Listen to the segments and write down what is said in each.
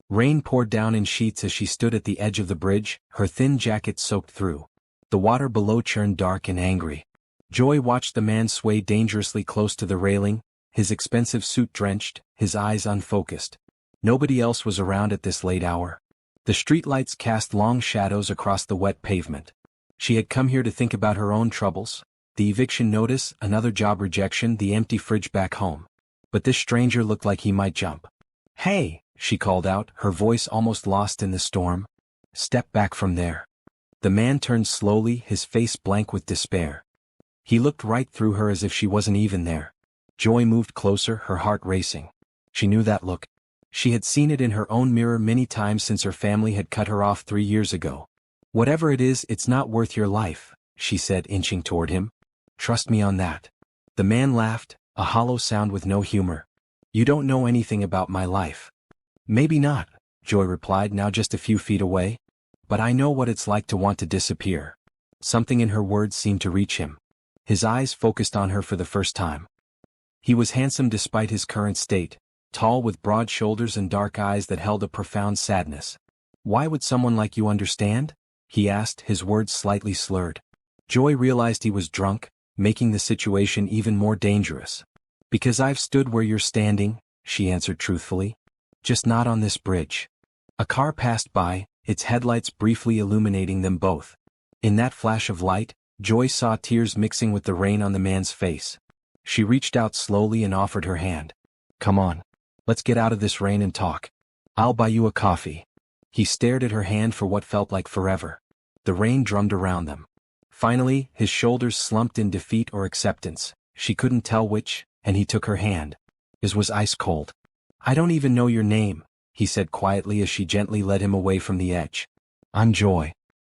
Rain poured down in sheets as she stood at the edge of the bridge, her thin jacket soaked through. The water below churned dark and angry. Joy watched the man sway dangerously close to the railing, his expensive suit drenched, his eyes unfocused. Nobody else was around at this late hour. The streetlights cast long shadows across the wet pavement. She had come here to think about her own troubles, the eviction notice, another job rejection, the empty fridge back home. But this stranger looked like he might jump. "Hey!" she called out, her voice almost lost in the storm. "Step back from there." The man turned slowly, his face blank with despair. He looked right through her as if she wasn't even there. Joy moved closer, her heart racing. She knew that look. She had seen it in her own mirror many times since her family had cut her off 3 years ago. "Whatever it is, it's not worth your life," she said, inching toward him. "Trust me on that." The man laughed, a hollow sound with no humor. "You don't know anything about my life." "Maybe not," Joy replied, now just a few feet away. "But I know what it's like to want to disappear." Something in her words seemed to reach him. His eyes focused on her for the first time. He was handsome despite his current state, tall with broad shoulders and dark eyes that held a profound sadness. "Why would someone like you understand?" he asked, his words slightly slurred. Joy realized he was drunk, making the situation even more dangerous. "Because I've stood where you're standing," she answered truthfully. "Just not on this bridge." A car passed by, its headlights briefly illuminating them both. In that flash of light, Joy saw tears mixing with the rain on the man's face. She reached out slowly and offered her hand. "Come on. Let's get out of this rain and talk. I'll buy you a coffee." He stared at her hand for what felt like forever. The rain drummed around them. Finally, his shoulders slumped in defeat or acceptance. She couldn't tell which, and he took her hand. His was ice cold. "I don't even know your name," he said quietly as she gently led him away from the edge. "I'm Joy."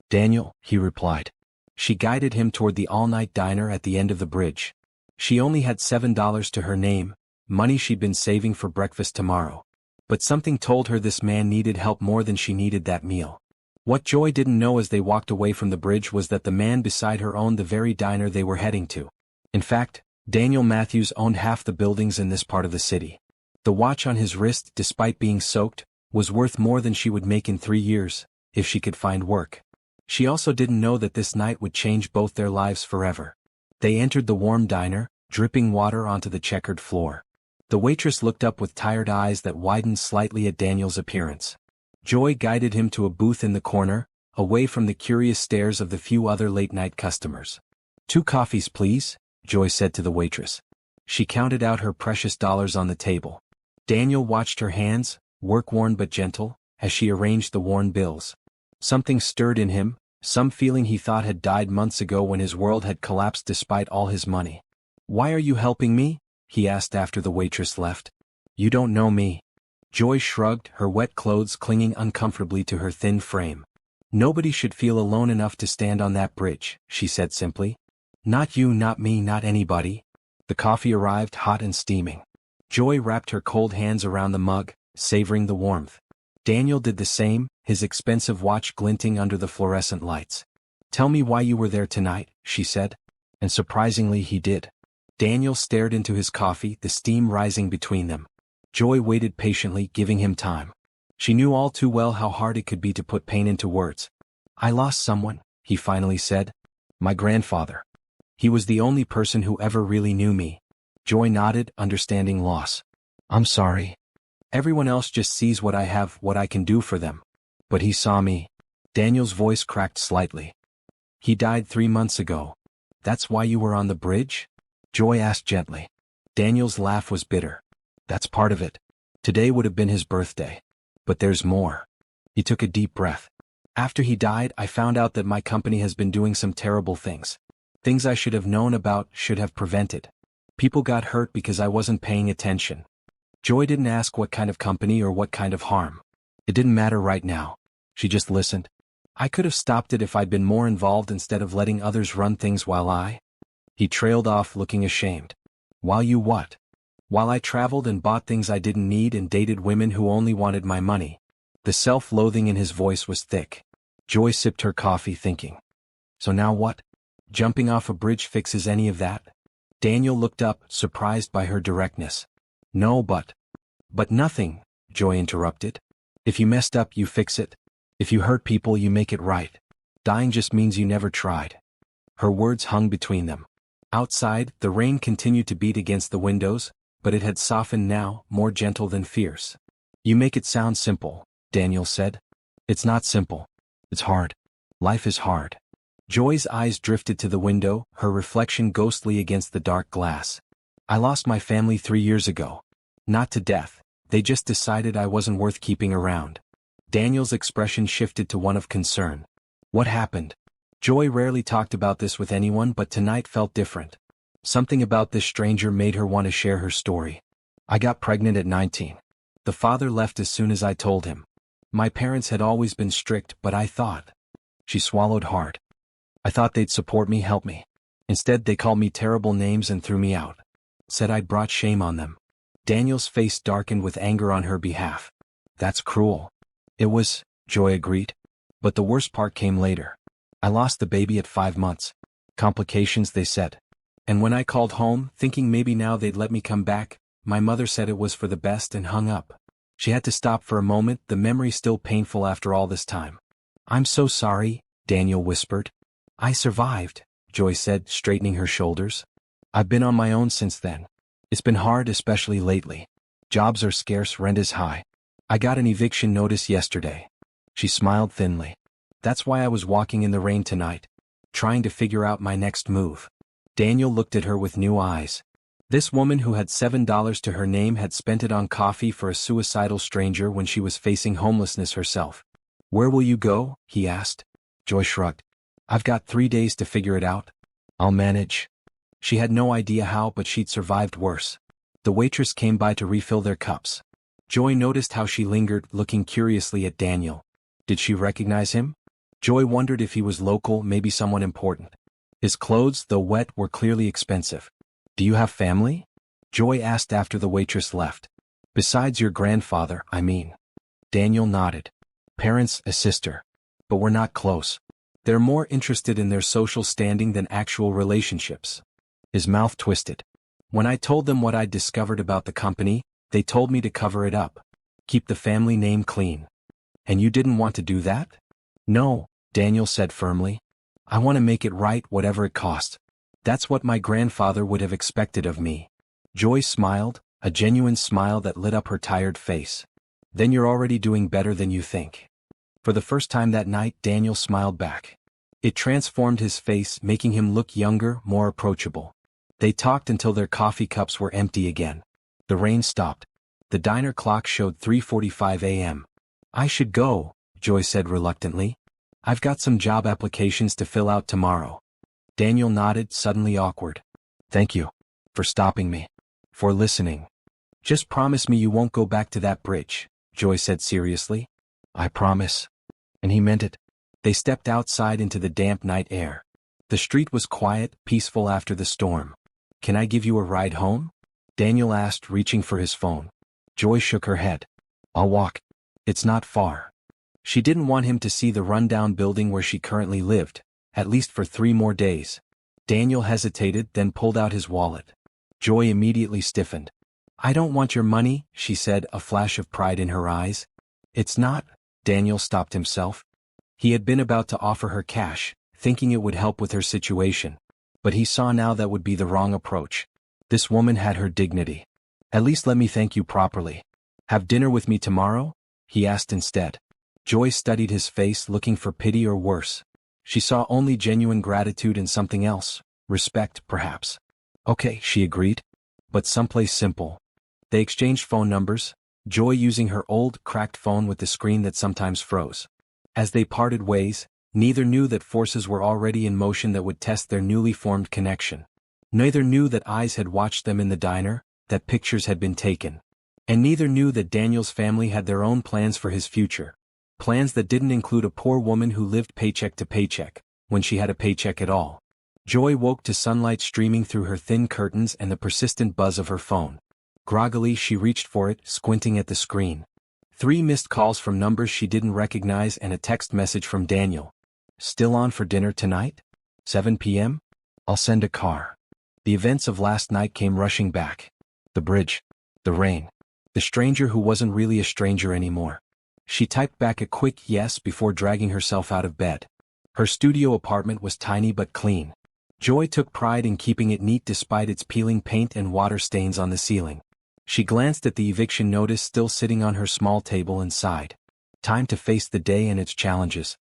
"Daniel," he replied. She guided him toward the all-night diner at the end of the bridge. She only had $7 to her name, money she'd been saving for breakfast tomorrow. But something told her this man needed help more than she needed that meal. What Joy didn't know as they walked away from the bridge was that the man beside her owned the very diner they were heading to. In fact, Daniel Matthews owned half the buildings in this part of the city. The watch on his wrist, despite being soaked, was worth more than she would make in 3 years, if she could find work. She also didn't know that this night would change both their lives forever. They entered the warm diner, dripping water onto the checkered floor. The waitress looked up with tired eyes that widened slightly at Daniel's appearance. Joy guided him to a booth in the corner, away from the curious stares of the few other late-night customers. "2 coffees, please," Joy said to the waitress. She counted out her precious dollars on the table. Daniel watched her hands, work-worn but gentle, as she arranged the worn bills. Something stirred in him, some feeling he thought had died months ago when his world had collapsed despite all his money. "Why are you helping me?" he asked after the waitress left. "You don't know me." Joy shrugged, her wet clothes clinging uncomfortably to her thin frame. "Nobody should feel alone enough to stand on that bridge," she said simply. "Not you, not me, not anybody." The coffee arrived hot and steaming. Joy wrapped her cold hands around the mug, savoring the warmth. Daniel did the same, his expensive watch glinting under the fluorescent lights. "Tell me why you were there tonight," she said. And surprisingly he did. Daniel stared into his coffee, the steam rising between them. Joy waited patiently, giving him time. She knew all too well how hard it could be to put pain into words. "I lost someone," he finally said. "My grandfather. He was the only person who ever really knew me." Joy nodded, understanding loss. "I'm sorry. Everyone else just sees what I have, what I can do for them. But he saw me." Daniel's voice cracked slightly. "He died 3 months ago." "That's why you were on the bridge?" Joy asked gently. Daniel's laugh was bitter. "That's part of it. Today would have been his birthday. But there's more." He took a deep breath. "After he died, I found out that my company has been doing some terrible things. Things I should have known about, should have prevented. People got hurt because I wasn't paying attention." Joy didn't ask what kind of company or what kind of harm. It didn't matter right now. She just listened. "I could have stopped it if I'd been more involved instead of letting others run things while I—" He trailed off, looking ashamed. "While you what?" "While I traveled and bought things I didn't need and dated women who only wanted my money." The self-loathing in his voice was thick. Joy sipped her coffee, thinking. "So now what? Jumping off a bridge fixes any of that?" Daniel looked up, surprised by her directness. "No, but..." "But nothing," Joy interrupted. If you messed up, you fix it. If you hurt people, you make it right. Dying just means you never tried. Her words hung between them. Outside, the rain continued to beat against the windows, but it had softened now, more gentle than fierce. You make it sound simple, Daniel said. It's not simple. It's hard. Life is hard. Joy's eyes drifted to the window, her reflection ghostly against the dark glass. I lost my family 3 years ago. Not to death. They just decided I wasn't worth keeping around. Daniel's expression shifted to one of concern. What happened? Joy rarely talked about this with anyone, but tonight felt different. Something about this stranger made her want to share her story. I got pregnant at 19. The father left as soon as I told him. My parents had always been strict, but I thought. She swallowed hard. I thought they'd support me, help me. Instead, they called me terrible names and threw me out. Said I'd brought shame on them. Daniel's face darkened with anger on her behalf. That's cruel. It was, Joy agreed. But the worst part came later. I lost the baby at 5 months. Complications, they said. And when I called home, thinking maybe now they'd let me come back, my mother said it was for the best and hung up. She had to stop for a moment, the memory still painful after all this time. I'm so sorry, Daniel whispered. I survived, Joy said, straightening her shoulders. I've been on my own since then. It's been hard, especially lately. Jobs are scarce, rent is high. I got an eviction notice yesterday. She smiled thinly. That's why I was walking in the rain tonight, trying to figure out my next move. Daniel looked at her with new eyes. This woman who had $7 to her name had spent it on coffee for a suicidal stranger when she was facing homelessness herself. Where will you go? He asked. Joy shrugged. I've got 3 days to figure it out. I'll manage. She had no idea how, but she'd survived worse. The waitress came by to refill their cups. Joy noticed how she lingered, looking curiously at Daniel. Did she recognize him? Joy wondered if he was local, maybe someone important. His clothes, though wet, were clearly expensive. Do you have family? Joy asked after the waitress left. Besides your grandfather, I mean. Daniel nodded. Parents, a sister. But we're not close. They're more interested in their social standing than actual relationships. His mouth twisted. When I told them what I'd discovered about the company, they told me to cover it up. Keep the family name clean. And you didn't want to do that? No, Daniel said firmly. I want to make it right, whatever it costs. That's what my grandfather would have expected of me. Joy smiled, a genuine smile that lit up her tired face. Then you're already doing better than you think. For the first time that night, Daniel smiled back. It transformed his face, making him look younger, more approachable. They talked until their coffee cups were empty again. The rain stopped. The diner clock showed 3:45 a.m. I should go, Joy said reluctantly. I've got some job applications to fill out tomorrow. Daniel nodded, suddenly awkward. Thank you. For stopping me. For listening. Just promise me you won't go back to that bridge, Joy said seriously. I promise. And he meant it. They stepped outside into the damp night air. The street was quiet, peaceful after the storm. Can I give you a ride home? Daniel asked, reaching for his phone. Joy shook her head. I'll walk. It's not far. She didn't want him to see the rundown building where she currently lived, at least for 3 more days. Daniel hesitated, then pulled out his wallet. Joy immediately stiffened. I don't want your money, she said, a flash of pride in her eyes. It's not. Daniel stopped himself. He had been about to offer her cash, thinking it would help with her situation. But he saw now that would be the wrong approach. This woman had her dignity. At least let me thank you properly. Have dinner with me tomorrow? He asked instead. Joy studied his face, looking for pity or worse. She saw only genuine gratitude and something else, respect, perhaps. Okay, she agreed. But someplace simple. They exchanged phone numbers, Joy using her old, cracked phone with the screen that sometimes froze. As they parted ways, neither knew that forces were already in motion that would test their newly formed connection. Neither knew that eyes had watched them in the diner, that pictures had been taken. And neither knew that Daniel's family had their own plans for his future. Plans that didn't include a poor woman who lived paycheck to paycheck, when she had a paycheck at all. Joy woke to sunlight streaming through her thin curtains and the persistent buzz of her phone. Groggily, she reached for it, squinting at the screen. 3 missed calls from numbers she didn't recognize and a text message from Daniel. Still on for dinner tonight? 7 p.m.? I'll send a car. The events of last night came rushing back. The bridge. The rain. The stranger who wasn't really a stranger anymore. She typed back a quick yes before dragging herself out of bed. Her studio apartment was tiny but clean. Joy took pride in keeping it neat despite its peeling paint and water stains on the ceiling. She glanced at the eviction notice still sitting on her small table and sighed. Time to face the day and its challenges.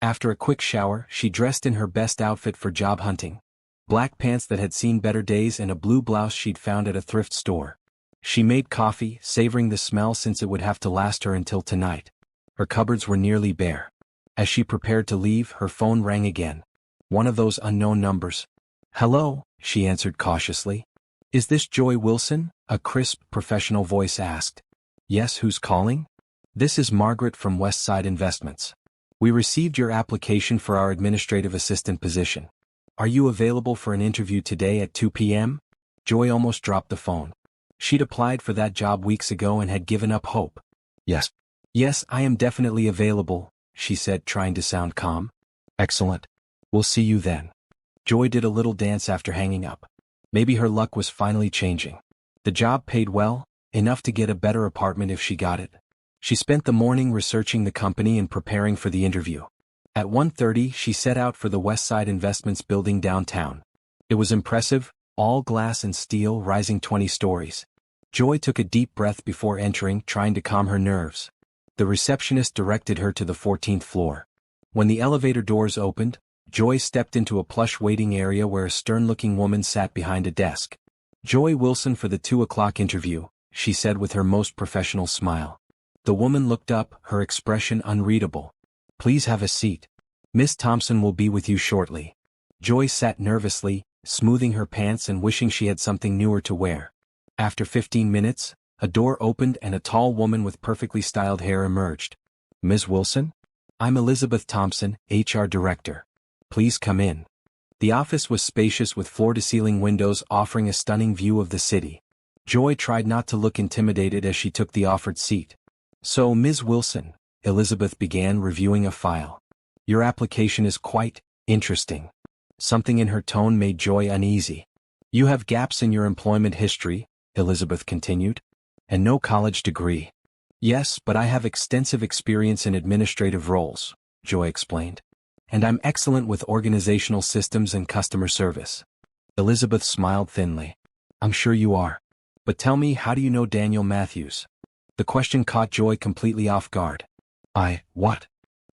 After a quick shower, she dressed in her best outfit for job hunting. Black pants that had seen better days and a blue blouse she'd found at a thrift store. She made coffee, savoring the smell since it would have to last her until tonight. Her cupboards were nearly bare. As she prepared to leave, her phone rang again. One of those unknown numbers. "Hello," she answered cautiously. "Is this Joy Wilson?" a crisp, professional voice asked. "Yes, who's calling?" "This is Margaret from Westside Investments. We received your application for our administrative assistant position. Are you available for an interview today at 2 p.m.? Joy almost dropped the phone. She'd applied for that job weeks ago and had given up hope. "Yes. Yes, I am definitely available," she said, trying to sound calm. "Excellent. We'll see you then." Joy did a little dance after hanging up. Maybe her luck was finally changing. The job paid well, enough to get a better apartment if she got it. She spent the morning researching the company and preparing for the interview. At 1:30, she set out for the Westside Investments building downtown. It was impressive, all glass and steel, rising 20 stories. Joy took a deep breath before entering, trying to calm her nerves. The receptionist directed her to the 14th floor. When the elevator doors opened, Joy stepped into a plush waiting area where a stern-looking woman sat behind a desk. "Joy Wilson for the 2 o'clock interview," she said with her most professional smile. The woman looked up, her expression unreadable. "Please have a seat. Miss Thompson will be with you shortly." Joy sat nervously, smoothing her pants and wishing she had something newer to wear. After 15 minutes, a door opened and a tall woman with perfectly styled hair emerged. "Ms. Wilson? I'm Elizabeth Thompson, HR Director. Please come in." The office was spacious with floor-to-ceiling windows offering a stunning view of the city. Joy tried not to look intimidated as she took the offered seat. "So, Ms. Wilson," Elizabeth began, reviewing a file. "Your application is quite interesting." Something in her tone made Joy uneasy. "You have gaps in your employment history," Elizabeth continued. "And no college degree." "Yes, but I have extensive experience in administrative roles," Joy explained. "And I'm excellent with organizational systems and customer service." Elizabeth smiled thinly. "I'm sure you are. But tell me, how do you know Daniel Matthews?" The question caught Joy completely off guard. What?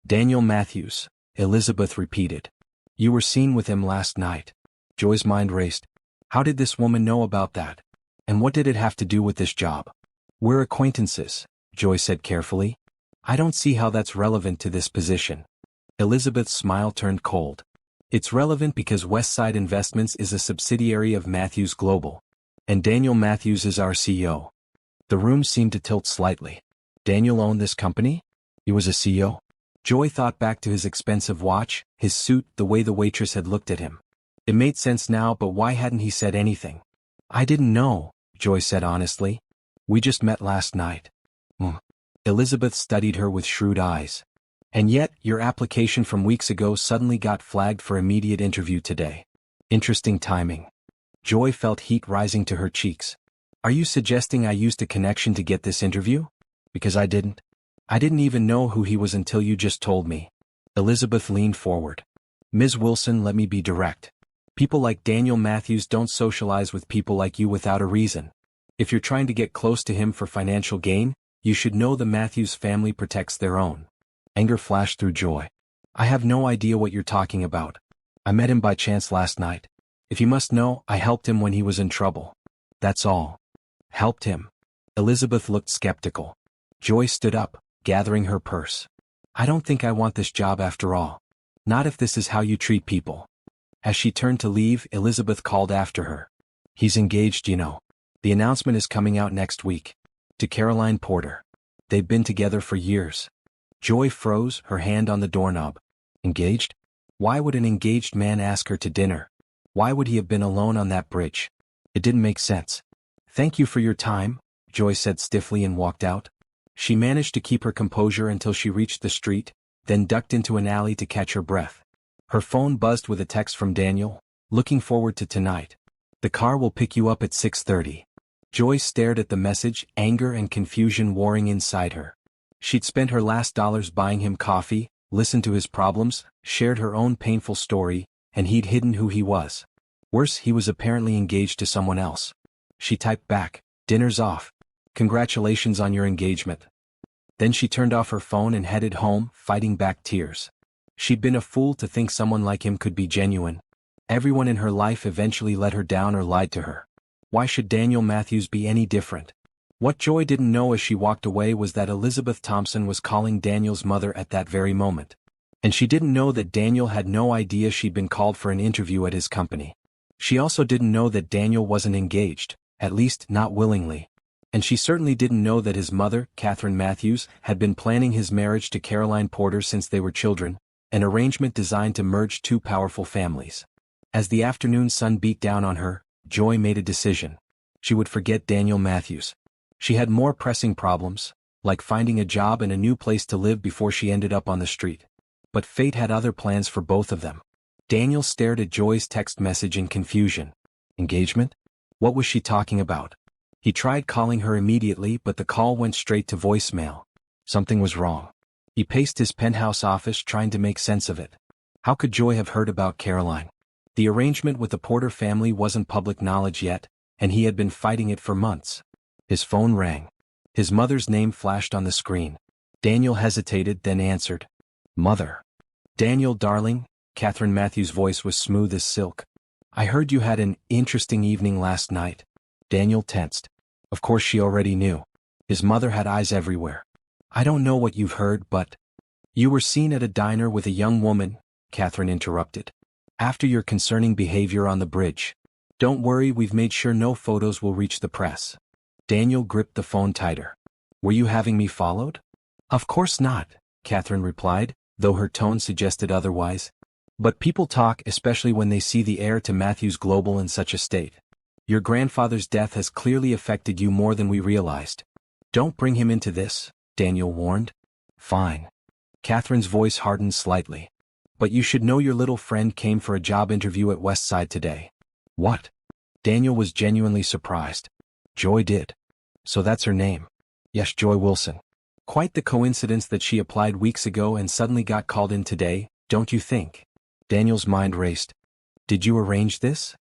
"Daniel Matthews," Elizabeth repeated. "You were seen with him last night." Joy's mind raced. How did this woman know about that? And what did it have to do with this job? "We're acquaintances," Joy said carefully. "I don't see how that's relevant to this position." Elizabeth's smile turned cold. "It's relevant because Westside Investments is a subsidiary of Matthews Global. And Daniel Matthews is our CEO. The room seemed to tilt slightly. Daniel owned this company? He was a CEO? Joy thought back to his expensive watch, his suit, the way the waitress had looked at him. It made sense now, but why hadn't he said anything? "I didn't know," Joy said honestly. "We just met last night." Elizabeth studied her with shrewd eyes. "And yet, your application from weeks ago suddenly got flagged for immediate interview today. Interesting timing." Joy felt heat rising to her cheeks. "Are you suggesting I used a connection to get this interview? Because I didn't. I didn't even know who he was until you just told me." Elizabeth leaned forward. "Ms. Wilson, let me be direct. People like Daniel Matthews don't socialize with people like you without a reason. If you're trying to get close to him for financial gain, you should know the Matthews family protects their own." Anger flashed through Joy. "I have no idea what you're talking about. I met him by chance last night. If you must know, I helped him when he was in trouble. That's all." "Helped him?" Elizabeth looked skeptical. Joy stood up, gathering her purse. "I don't think I want this job after all. Not if this is how you treat people." As she turned to leave, Elizabeth called after her. "He's engaged, you know. The announcement is coming out next week. To Caroline Porter. They've been together for years." Joy froze, her hand on the doorknob. Engaged? Why would an engaged man ask her to dinner? Why would he have been alone on that bridge? It didn't make sense. "Thank you for your time," Joy said stiffly and walked out. She managed to keep her composure until she reached the street, then ducked into an alley to catch her breath. Her phone buzzed with a text from Daniel. "Looking forward to tonight. The car will pick you up at 6:30. Joy stared at the message, anger and confusion warring inside her. She'd spent her last dollars buying him coffee, listened to his problems, shared her own painful story, and he'd hidden who he was. Worse, he was apparently engaged to someone else. She typed back, "Dinner's off. Congratulations on your engagement." Then she turned off her phone and headed home, fighting back tears. She'd been a fool to think someone like him could be genuine. Everyone in her life eventually let her down or lied to her. Why should Daniel Matthews be any different? What Joy didn't know as she walked away was that Elizabeth Thompson was calling Daniel's mother at that very moment. And she didn't know that Daniel had no idea she'd been called for an interview at his company. She also didn't know that Daniel wasn't engaged, at least not willingly. And she certainly didn't know that his mother, Catherine Matthews, had been planning his marriage to Caroline Porter since they were children, an arrangement designed to merge two powerful families. As the afternoon sun beat down on her, Joy made a decision. She would forget Daniel Matthews. She had more pressing problems, like finding a job and a new place to live before she ended up on the street. But fate had other plans for both of them. Daniel stared at Joy's text message in confusion. Engagement? What was she talking about? He tried calling her immediately, but the call went straight to voicemail. Something was wrong. He paced his penthouse office trying to make sense of it. How could Joy have heard about Caroline? The arrangement with the Porter family wasn't public knowledge yet, and he had been fighting it for months. His phone rang. His mother's name flashed on the screen. Daniel hesitated, then answered. "Mother." "Daniel, darling," Catherine Matthews' voice was smooth as silk. "I heard you had an interesting evening last night." Daniel tensed. Of course she already knew. His mother had eyes everywhere. "I don't know what you've heard, but—" "You were seen at a diner with a young woman," Catherine interrupted. "After your concerning behavior on the bridge. Don't worry, we've made sure no photos will reach the press." Daniel gripped the phone tighter. "Were you having me followed?" "Of course not," Catherine replied, though her tone suggested otherwise. "But people talk, especially when they see the heir to Matthews Global in such a state. Your grandfather's death has clearly affected you more than we realized. Don't bring him into this," Daniel warned. "Fine." Catherine's voice hardened slightly. "But you should know your little friend came for a job interview at Westside today." "What?" Daniel was genuinely surprised. "Joy did. So that's her name." "Yes, Joy Wilson. Quite the coincidence that she applied weeks ago and suddenly got called in today, don't you think?" Daniel's mind raced. "Did you arrange this?"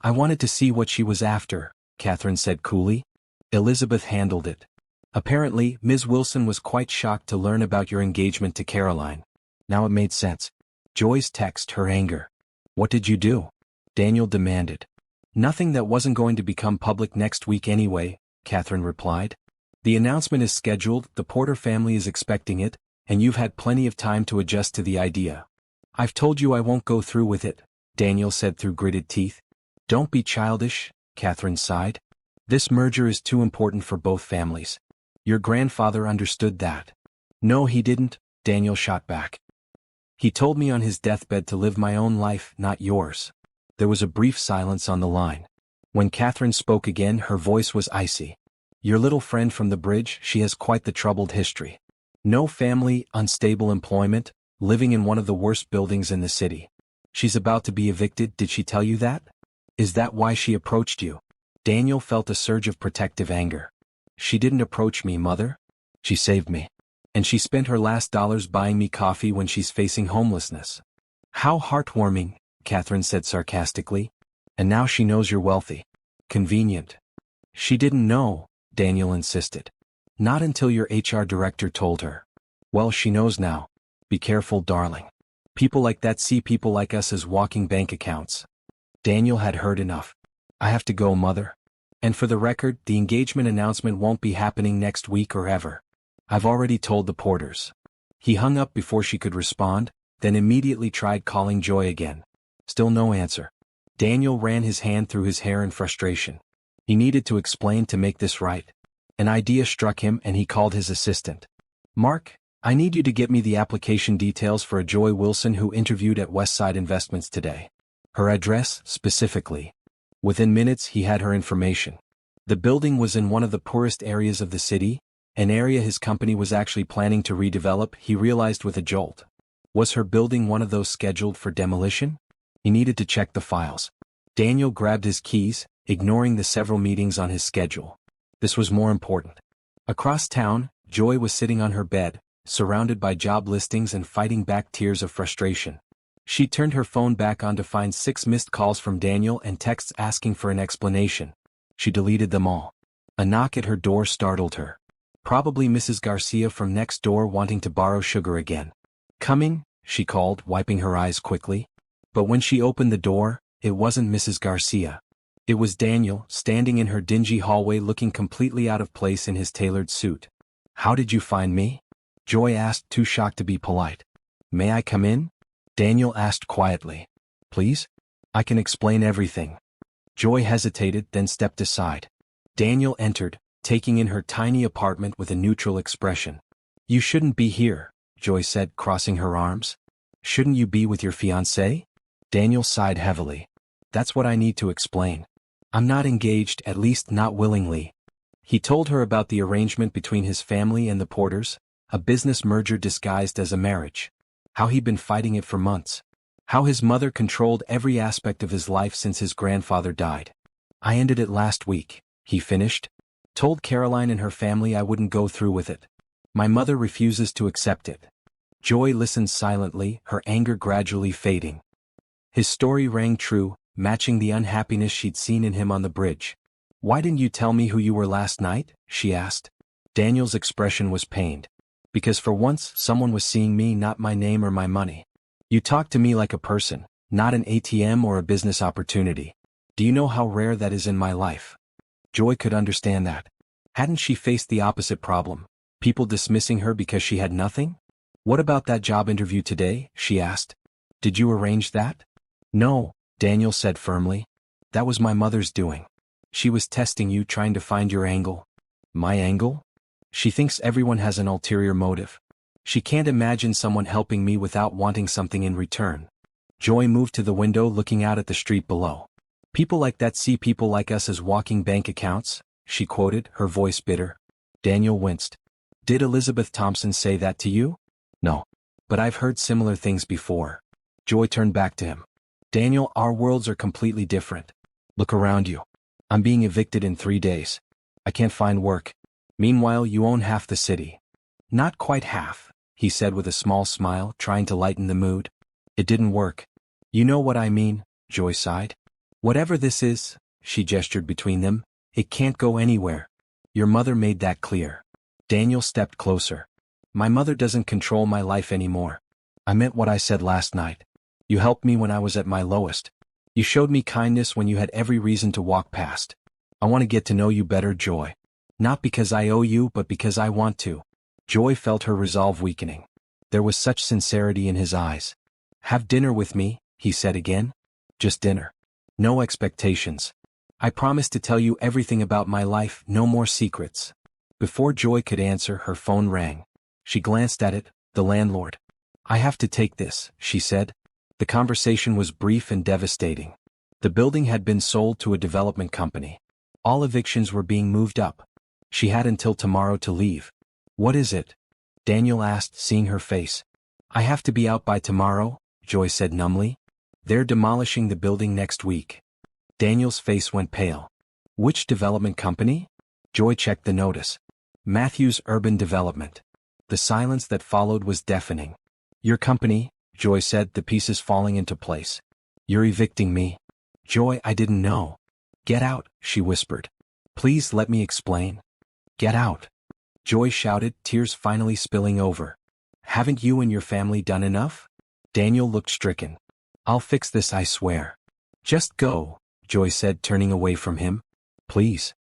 "I wanted to see what she was after," Catherine said coolly. "Elizabeth handled it. Apparently, Ms. Wilson was quite shocked to learn about your engagement to Caroline." Now it made sense. Joy's text, her anger. "What did you do?" Daniel demanded. "Nothing that wasn't going to become public next week anyway," Catherine replied. "The announcement is scheduled, the Porter family is expecting it, and you've had plenty of time to adjust to the idea." "I've told you I won't go through with it," Daniel said through gritted teeth. "Don't be childish," Catherine sighed. "This merger is too important for both families. Your grandfather understood that." "No, he didn't," Daniel shot back. "He told me on his deathbed to live my own life, not yours." There was a brief silence on the line. When Catherine spoke again, her voice was icy. "Your little friend from the bridge, she has quite the troubled history. No family, unstable employment, living in one of the worst buildings in the city. She's about to be evicted, did she tell you that? Is that why she approached you?" Daniel felt a surge of protective anger. "She didn't approach me, Mother. She saved me. And she spent her last dollars buying me coffee when she's facing homelessness." "How heartwarming," Catherine said sarcastically. "And now she knows you're wealthy. Convenient." "She didn't know," Daniel insisted. "Not until your HR director told her." "Well, she knows now. Be careful, darling. People like that see people like us as walking bank accounts." Daniel had heard enough. "I have to go, Mother. And for the record, the engagement announcement won't be happening next week or ever. I've already told the Porters." He hung up before she could respond, then immediately tried calling Joy again. Still no answer. Daniel ran his hand through his hair in frustration. He needed to explain to make this right. An idea struck him and he called his assistant. "Mark, I need you to get me the application details for a Joy Wilson who interviewed at Westside Investments today. Her address, specifically." Within minutes he had her information. The building was in one of the poorest areas of the city, an area his company was actually planning to redevelop, he realized with a jolt. Was her building one of those scheduled for demolition? He needed to check the files. Daniel grabbed his keys, ignoring the several meetings on his schedule. This was more important. Across town, Joy was sitting on her bed, surrounded by job listings and fighting back tears of frustration. She turned her phone back on to find 6 missed calls from Daniel and texts asking for an explanation. She deleted them all. A knock at her door startled her. Probably Mrs. Garcia from next door wanting to borrow sugar again. "Coming?" she called, wiping her eyes quickly. But when she opened the door, it wasn't Mrs. Garcia. It was Daniel, standing in her dingy hallway looking completely out of place in his tailored suit. "How did you find me?" Joy asked, too shocked to be polite. "May I come in?" Daniel asked quietly. "Please? I can explain everything." Joy hesitated, then stepped aside. Daniel entered, taking in her tiny apartment with a neutral expression. "You shouldn't be here," Joy said, crossing her arms. "Shouldn't you be with your fiancé?" Daniel sighed heavily. "That's what I need to explain. I'm not engaged, at least not willingly." He told her about the arrangement between his family and the Porters, a business merger disguised as a marriage. How he'd been fighting it for months. How his mother controlled every aspect of his life since his grandfather died. "I ended it last week," he finished. "Told Caroline and her family I wouldn't go through with it. My mother refuses to accept it." Joy listened silently, her anger gradually fading. His story rang true, matching the unhappiness she'd seen in him on the bridge. "Why didn't you tell me who you were last night?" she asked. Daniel's expression was pained. "Because for once someone was seeing me, not my name or my money. You talked to me like a person, not an ATM or a business opportunity. Do you know how rare that is in my life?" Joy could understand that. Hadn't she faced the opposite problem? People dismissing her because she had nothing? "What about that job interview today?" she asked. "Did you arrange that?" "No," Daniel said firmly. "That was my mother's doing. She was testing you, trying to find your angle." "My angle?" "She thinks everyone has an ulterior motive. She can't imagine someone helping me without wanting something in return." Joy moved to the window, looking out at the street below. "People like that see people like us as walking bank accounts," she quoted, her voice bitter. Daniel winced. "Did Elizabeth Thompson say that to you?" "No. But I've heard similar things before." Joy turned back to him. "Daniel, our worlds are completely different. Look around you. I'm being evicted in 3 days. I can't find work. Meanwhile, you own half the city." "Not quite half," he said with a small smile, trying to lighten the mood. "It didn't work. You know what I mean," Joy sighed. "Whatever this is," she gestured between them, "it can't go anywhere. Your mother made that clear." Daniel stepped closer. "My mother doesn't control my life anymore. I meant what I said last night. You helped me when I was at my lowest. You showed me kindness when you had every reason to walk past. I want to get to know you better, Joy. Not because I owe you, but because I want to." Joy felt her resolve weakening. There was such sincerity in his eyes. "Have dinner with me," he said again. "Just dinner. No expectations. I promise to tell you everything about my life, no more secrets." Before Joy could answer, her phone rang. She glanced at it. The landlord. "I have to take this," she said. The conversation was brief and devastating. The building had been sold to a development company. All evictions were being moved up. She had until tomorrow to leave. "What is it?" Daniel asked, seeing her face. "I have to be out by tomorrow," Joy said numbly. "They're demolishing the building next week." Daniel's face went pale. "Which development company?" Joy checked the notice. "Matthews Urban Development." The silence that followed was deafening. "Your company," Joy said, the pieces falling into place. "You're evicting me." "Joy, I didn't know." "Get out," she whispered. "Please let me explain." "Get out." Joy shouted, tears finally spilling over. "Haven't you and your family done enough?" Daniel looked stricken. "I'll fix this, I swear." "Just go," Joy said, turning away from him. "Please."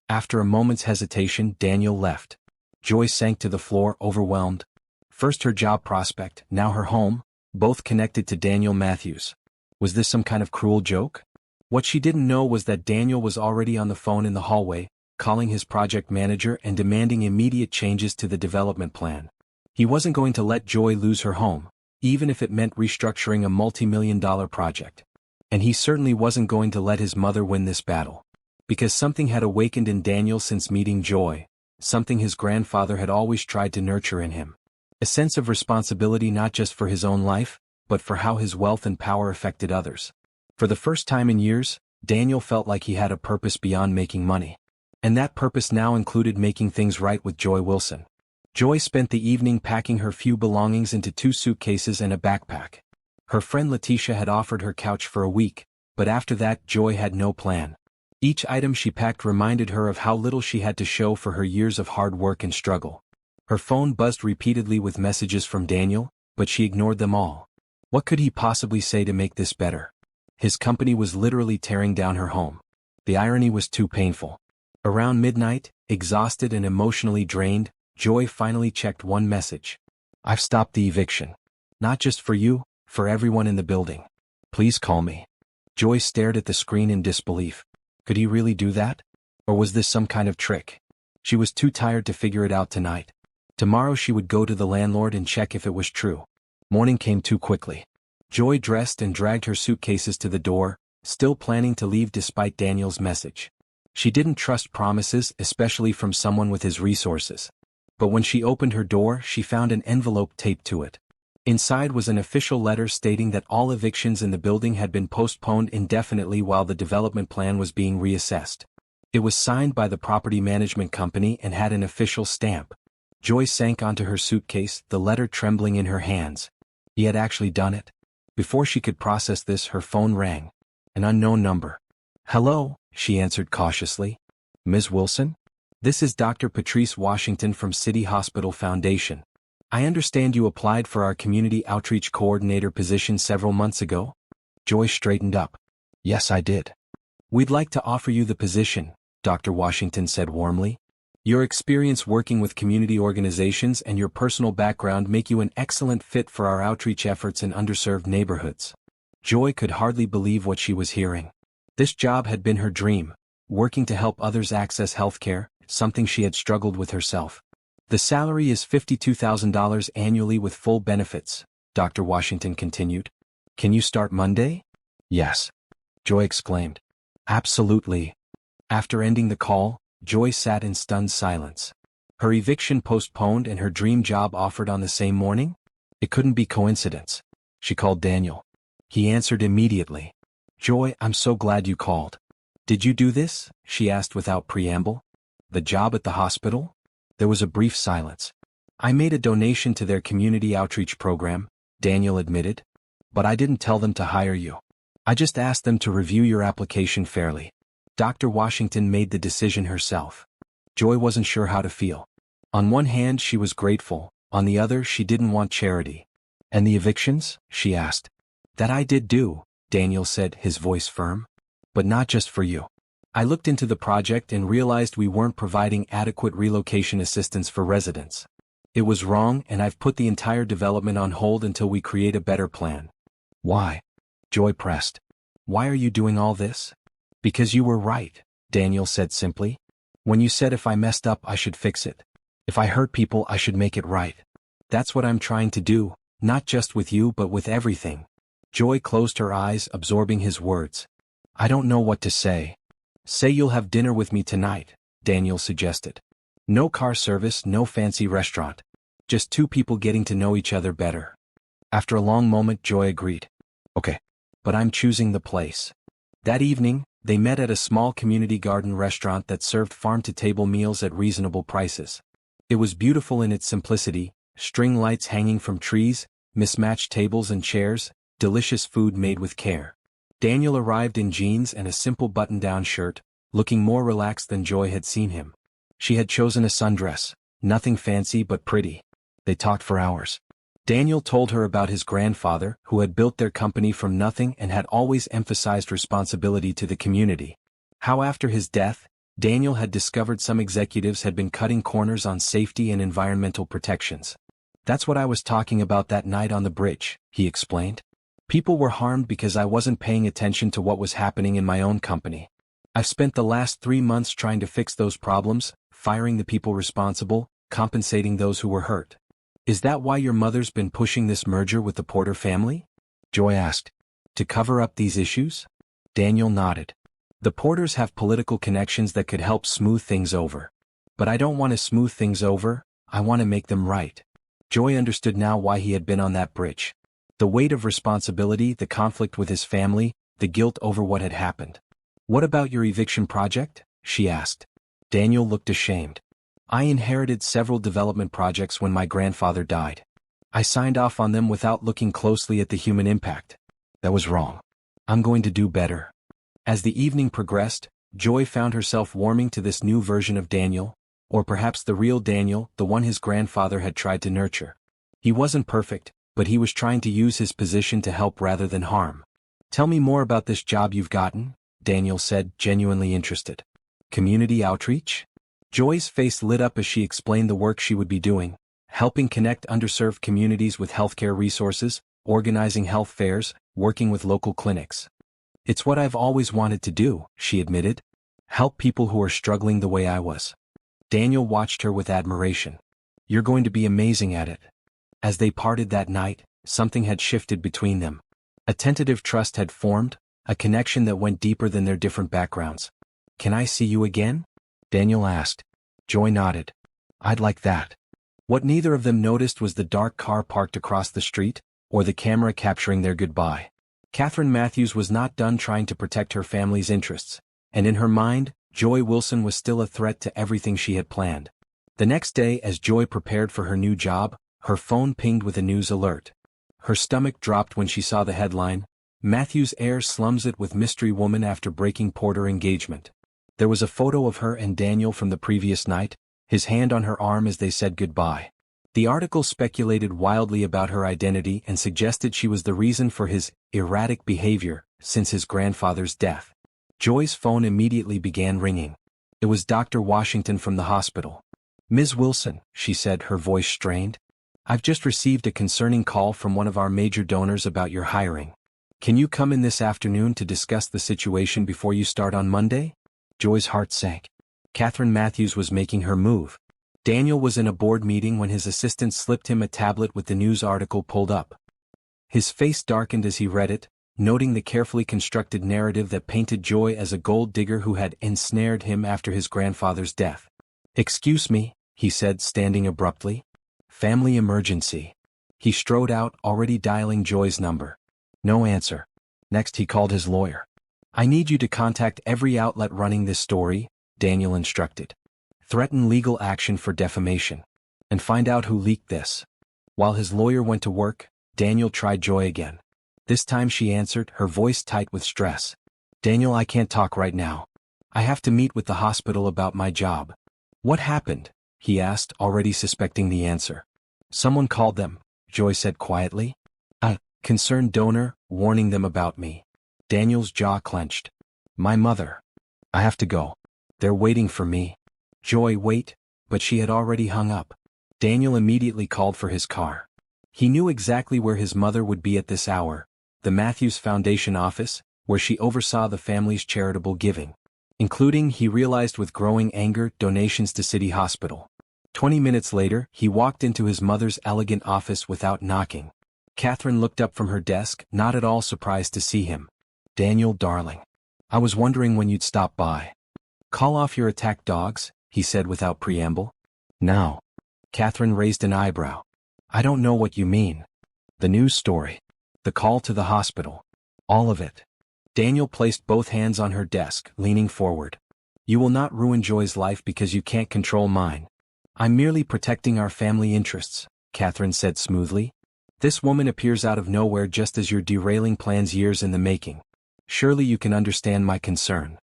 After a moment's hesitation, Daniel left. Joy sank to the floor, overwhelmed. First her job prospect, now her home, both connected to Daniel Matthews. Was this some kind of cruel joke? What she didn't know was that Daniel was already on the phone in the hallway, calling his project manager and demanding immediate changes to the development plan. He wasn't going to let Joy lose her home, even if it meant restructuring a multi-million-dollar project. And he certainly wasn't going to let his mother win this battle. Because something had awakened in Daniel since meeting Joy, something his grandfather had always tried to nurture in him. A sense of responsibility not just for his own life, but for how his wealth and power affected others. For the first time in years, Daniel felt like he had a purpose beyond making money. And that purpose now included making things right with Joy Wilson. Joy spent the evening packing her few belongings into 2 suitcases and a backpack. Her friend Letitia had offered her couch for a week, but after that Joy had no plan. Each item she packed reminded her of how little she had to show for her years of hard work and struggle. Her phone buzzed repeatedly with messages from Daniel, but she ignored them all. What could he possibly say to make this better? His company was literally tearing down her home. The irony was too painful. Around midnight, exhausted and emotionally drained, Joy finally checked one message. I've stopped the eviction. Not just for you, for everyone in the building. Please call me. Joy stared at the screen in disbelief. Could he really do that? Or was this some kind of trick? She was too tired to figure it out tonight. Tomorrow she would go to the landlord and check if it was true. Morning came too quickly. Joy dressed and dragged her suitcases to the door, still planning to leave despite Daniel's message. She didn't trust promises, especially from someone with his resources. But when she opened her door, she found an envelope taped to it. Inside was an official letter stating that all evictions in the building had been postponed indefinitely while the development plan was being reassessed. It was signed by the property management company and had an official stamp. Joy sank onto her suitcase, the letter trembling in her hands. He had actually done it. Before she could process this, her phone rang. An unknown number. Hello, she answered cautiously. Ms. Wilson? This is Dr. Patrice Washington from City Hospital Foundation. I understand you applied for our community outreach coordinator position several months ago? Joy straightened up. Yes, I did. We'd like to offer you the position, Dr. Washington said warmly. Your experience working with community organizations and your personal background make you an excellent fit for our outreach efforts in underserved neighborhoods. Joy could hardly believe what she was hearing. This job had been her dream, working to help others access healthcare, something she had struggled with herself. The salary is $52,000 annually with full benefits, Dr. Washington continued. Can you start Monday? Yes. Joy exclaimed. Absolutely. After ending the call, Joy sat in stunned silence. Her eviction postponed and her dream job offered on the same morning? It couldn't be coincidence. She called Daniel. He answered immediately. Joy, I'm so glad you called. Did you do this? She asked without preamble. The job at the hospital? There was a brief silence. I made a donation to their community outreach program, Daniel admitted. But I didn't tell them to hire you. I just asked them to review your application fairly. Dr. Washington made the decision herself. Joy wasn't sure how to feel. On one hand, she was grateful. On the other, she didn't want charity. And the evictions? She asked. That I did do, Daniel said, his voice firm. But not just for you. I looked into the project and realized we weren't providing adequate relocation assistance for residents. It was wrong, and I've put the entire development on hold until we create a better plan. Why? Joy pressed. Why are you doing all this? Because you were right, Daniel said simply. When you said if I messed up I should fix it. If I hurt people I should make it right. That's what I'm trying to do, not just with you but with everything. Joy closed her eyes, absorbing his words. I don't know what to say. Say you'll have dinner with me tonight, Daniel suggested. No car service, no fancy restaurant. Just 2 people getting to know each other better. After a long moment, Joy agreed. Okay. But I'm choosing the place. That evening, they met at a small community garden restaurant that served farm-to-table meals at reasonable prices. It was beautiful in its simplicity, string lights hanging from trees, mismatched tables and chairs, delicious food made with care. Daniel arrived in jeans and a simple button-down shirt, looking more relaxed than Joy had seen him. She had chosen a sundress, nothing fancy but pretty. They talked for hours. Daniel told her about his grandfather, who had built their company from nothing and had always emphasized responsibility to the community. How after his death, Daniel had discovered some executives had been cutting corners on safety and environmental protections. That's what I was talking about that night on the bridge, he explained. People were harmed because I wasn't paying attention to what was happening in my own company. I've spent the last 3 months trying to fix those problems, firing the people responsible, compensating those who were hurt. Is that why your mother's been pushing this merger with the Porter family? Joy asked. To cover up these issues? Daniel nodded. The Porters have political connections that could help smooth things over. But I don't want to smooth things over, I want to make them right. Joy understood now why he had been on that bridge. The weight of responsibility, the conflict with his family, the guilt over what had happened. What about your eviction project? She asked. Daniel looked ashamed. I inherited several development projects when my grandfather died. I signed off on them without looking closely at the human impact. That was wrong. I'm going to do better. As the evening progressed, Joy found herself warming to this new version of Daniel, or perhaps the real Daniel, the one his grandfather had tried to nurture. He wasn't perfect, but he was trying to use his position to help rather than harm. Tell me more about this job you've gotten, Daniel said, genuinely interested. Community outreach? Joy's face lit up as she explained the work she would be doing, helping connect underserved communities with healthcare resources, organizing health fairs, working with local clinics. It's what I've always wanted to do, she admitted. Help people who are struggling the way I was. Daniel watched her with admiration. You're going to be amazing at it. As they parted that night, something had shifted between them. A tentative trust had formed, a connection that went deeper than their different backgrounds. Can I see you again? Daniel asked. Joy nodded. I'd like that. What neither of them noticed was the dark car parked across the street, or the camera capturing their goodbye. Catherine Matthews was not done trying to protect her family's interests, and in her mind, Joy Wilson was still a threat to everything she had planned. The next day, as Joy prepared for her new job, her phone pinged with a news alert. Her stomach dropped when she saw the headline, Matthews heirs slums it with mystery woman after breaking Porter engagement. There was a photo of her and Daniel from the previous night, his hand on her arm as they said goodbye. The article speculated wildly about her identity and suggested she was the reason for his erratic behavior since his grandfather's death. Joy's phone immediately began ringing. It was Dr. Washington from the hospital. Ms. Wilson, she said, her voice strained. I've just received a concerning call from one of our major donors about your hiring. Can you come in this afternoon to discuss the situation before you start on Monday? Joy's heart sank. Catherine Matthews was making her move. Daniel was in a board meeting when his assistant slipped him a tablet with the news article pulled up. His face darkened as he read it, noting the carefully constructed narrative that painted Joy as a gold digger who had ensnared him after his grandfather's death. Excuse me, he said, standing abruptly. Family emergency. He strode out, already dialing Joy's number. No answer. Next he called his lawyer. I need you to contact every outlet running this story, Daniel instructed. Threaten legal action for defamation. And find out who leaked this. While his lawyer went to work, Daniel tried Joy again. This time she answered, her voice tight with stress. Daniel, I can't talk right now. I have to meet with the hospital about my job. What happened? He asked, already suspecting the answer. Someone called them, Joy said quietly. A concerned donor, warning them about me. Daniel's jaw clenched. My mother. I have to go. They're waiting for me. Joy, wait, but she had already hung up. Daniel immediately called for his car. He knew exactly where his mother would be at this hour, the Matthews Foundation office, where she oversaw the family's charitable giving, including, he realized with growing anger, donations to City Hospital. 20 minutes later, he walked into his mother's elegant office without knocking. Catherine looked up from her desk, not at all surprised to see him. Daniel, darling. I was wondering when you'd stop by. Call off your attack dogs, he said without preamble. Now. Catherine raised an eyebrow. I don't know what you mean. The news story. The call to the hospital. All of it. Daniel placed both hands on her desk, leaning forward. You will not ruin Joy's life because you can't control mine. I'm merely protecting our family interests, Catherine said smoothly. This woman appears out of nowhere just as you're derailing plans years in the making. Surely you can understand my concern.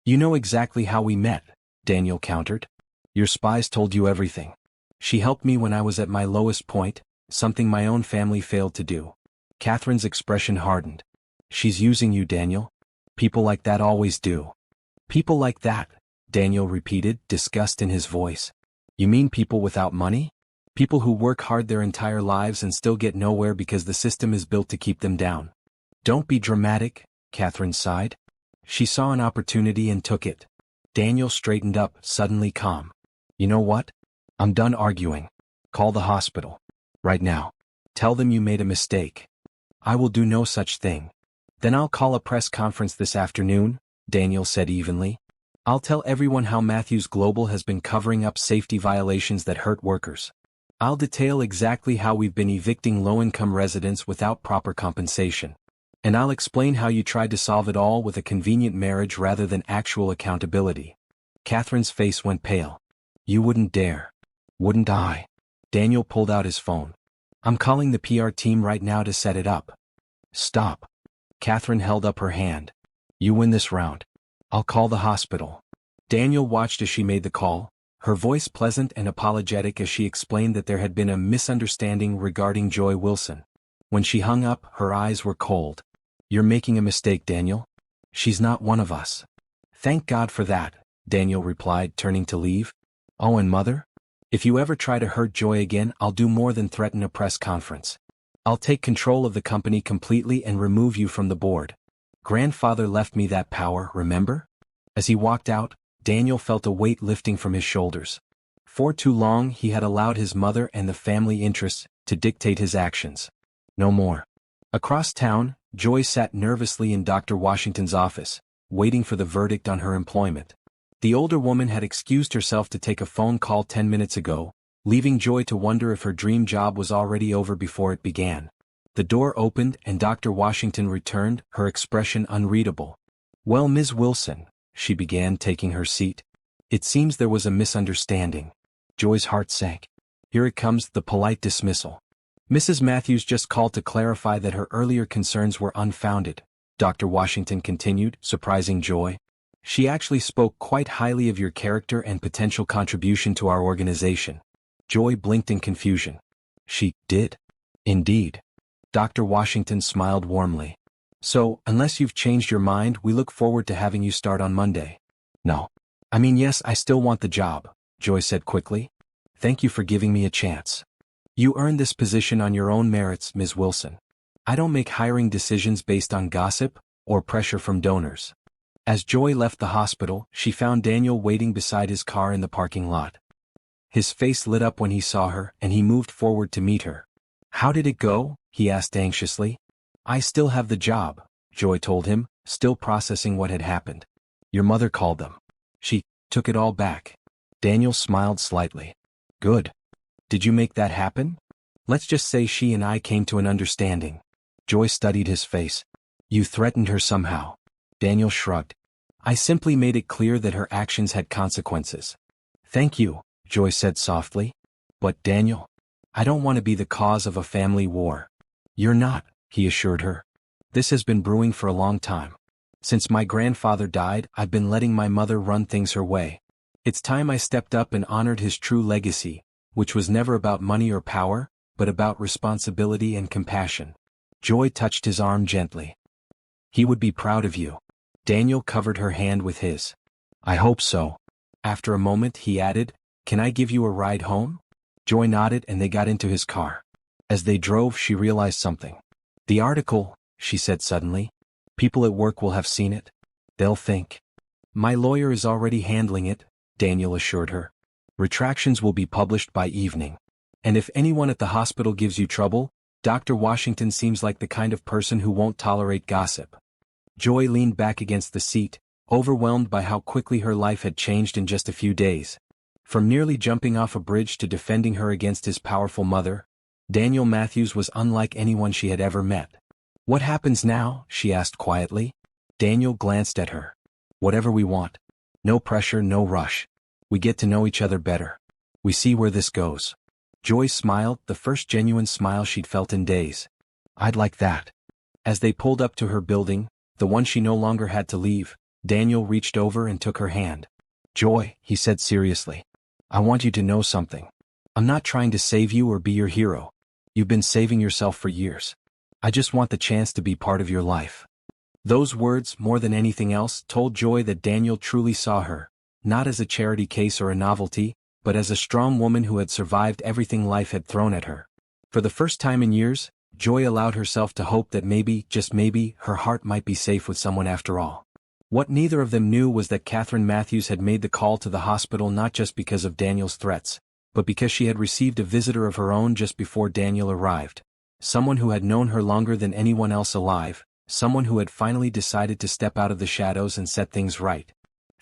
You know exactly how we met, Daniel countered. Your spies told you everything. She helped me when I was at my lowest point, something my own family failed to do. Catherine's expression hardened. She's using you, Daniel. People like that always do. People like that, Daniel repeated, disgust in his voice. You mean people without money? People who work hard their entire lives and still get nowhere because the system is built to keep them down. Don't be dramatic, Catherine sighed. She saw an opportunity and took it. Daniel straightened up, suddenly calm. You know what? I'm done arguing. Call the hospital. Right now. Tell them you made a mistake. I will do no such thing. Then I'll call a press conference this afternoon, Daniel said evenly. I'll tell everyone how Matthews Global has been covering up safety violations that hurt workers. I'll detail exactly how we've been evicting low-income residents without proper compensation. And I'll explain how you tried to solve it all with a convenient marriage rather than actual accountability. Catherine's face went pale. You wouldn't dare. Wouldn't I? Daniel pulled out his phone. I'm calling the PR team right now to set it up. Stop. Catherine held up her hand. You win this round. I'll call the hospital. Daniel watched as she made the call, her voice pleasant and apologetic as she explained that there had been a misunderstanding regarding Joy Wilson. When she hung up, her eyes were cold. You're making a mistake, Daniel. She's not one of us. Thank God for that, Daniel replied, turning to leave. Oh, and Mother? If you ever try to hurt Joy again, I'll do more than threaten a press conference. I'll take control of the company completely and remove you from the board. Grandfather left me that power, remember? As he walked out, Daniel felt a weight lifting from his shoulders. For too long he had allowed his mother and the family interests to dictate his actions. No more. Across town, Joy sat nervously in Dr. Washington's office, waiting for the verdict on her employment. The older woman had excused herself to take a phone call 10 minutes ago, leaving Joy to wonder if her dream job was already over before it began. The door opened and Dr. Washington returned, her expression unreadable. Well, Ms. Wilson, she began, taking her seat. It seems there was a misunderstanding. Joy's heart sank. Here it comes, the polite dismissal. Mrs. Matthews just called to clarify that her earlier concerns were unfounded, Dr. Washington continued, surprising Joy. She actually spoke quite highly of your character and potential contribution to our organization. Joy blinked in confusion. She did? Indeed. Dr. Washington smiled warmly. So, unless you've changed your mind, we look forward to having you start on Monday. No. I mean, yes, I still want the job, Joy said quickly. Thank you for giving me a chance. You earned this position on your own merits, Ms. Wilson. I don't make hiring decisions based on gossip or pressure from donors. As Joy left the hospital, she found Daniel waiting beside his car in the parking lot. His face lit up when he saw her, and he moved forward to meet her. How did it go? He asked anxiously. I still have the job, Joy told him, still processing what had happened. Your mother called them. She took it all back. Daniel smiled slightly. Good. Did you make that happen? Let's just say she and I came to an understanding. Joy studied his face. You threatened her somehow. Daniel shrugged. I simply made it clear that her actions had consequences. Thank you, Joy said softly. But Daniel, I don't want to be the cause of a family war. You're not, he assured her. This has been brewing for a long time. Since my grandfather died, I've been letting my mother run things her way. It's time I stepped up and honored his true legacy, which was never about money or power, but about responsibility and compassion. Joy touched his arm gently. He would be proud of you. Daniel covered her hand with his. I hope so. After a moment he added, Can I give you a ride home? Joy nodded and they got into his car. As they drove, she realized something. The article, she said suddenly. People at work will have seen it. They'll think. My lawyer is already handling it, Daniel assured her. Retractions will be published by evening. And if anyone at the hospital gives you trouble, Dr. Washington seems like the kind of person who won't tolerate gossip. Joy leaned back against the seat, overwhelmed by how quickly her life had changed in just a few days. From nearly jumping off a bridge to defending her against his powerful mother, Daniel Matthews was unlike anyone she had ever met. What happens now? She asked quietly. Daniel glanced at her. Whatever we want. No pressure, no rush. We get to know each other better. We see where this goes. Joy smiled, the first genuine smile she'd felt in days. I'd like that. As they pulled up to her building, the one she no longer had to leave, Daniel reached over and took her hand. Joy, he said seriously. I want you to know something. I'm not trying to save you or be your hero. You've been saving yourself for years. I just want the chance to be part of your life. Those words, more than anything else, told Joy that Daniel truly saw her, not as a charity case or a novelty, but as a strong woman who had survived everything life had thrown at her. For the first time in years, Joy allowed herself to hope that maybe, just maybe, her heart might be safe with someone after all. What neither of them knew was that Catherine Matthews had made the call to the hospital not just because of Daniel's threats, but because she had received a visitor of her own just before Daniel arrived. Someone who had known her longer than anyone else alive, someone who had finally decided to step out of the shadows and set things right.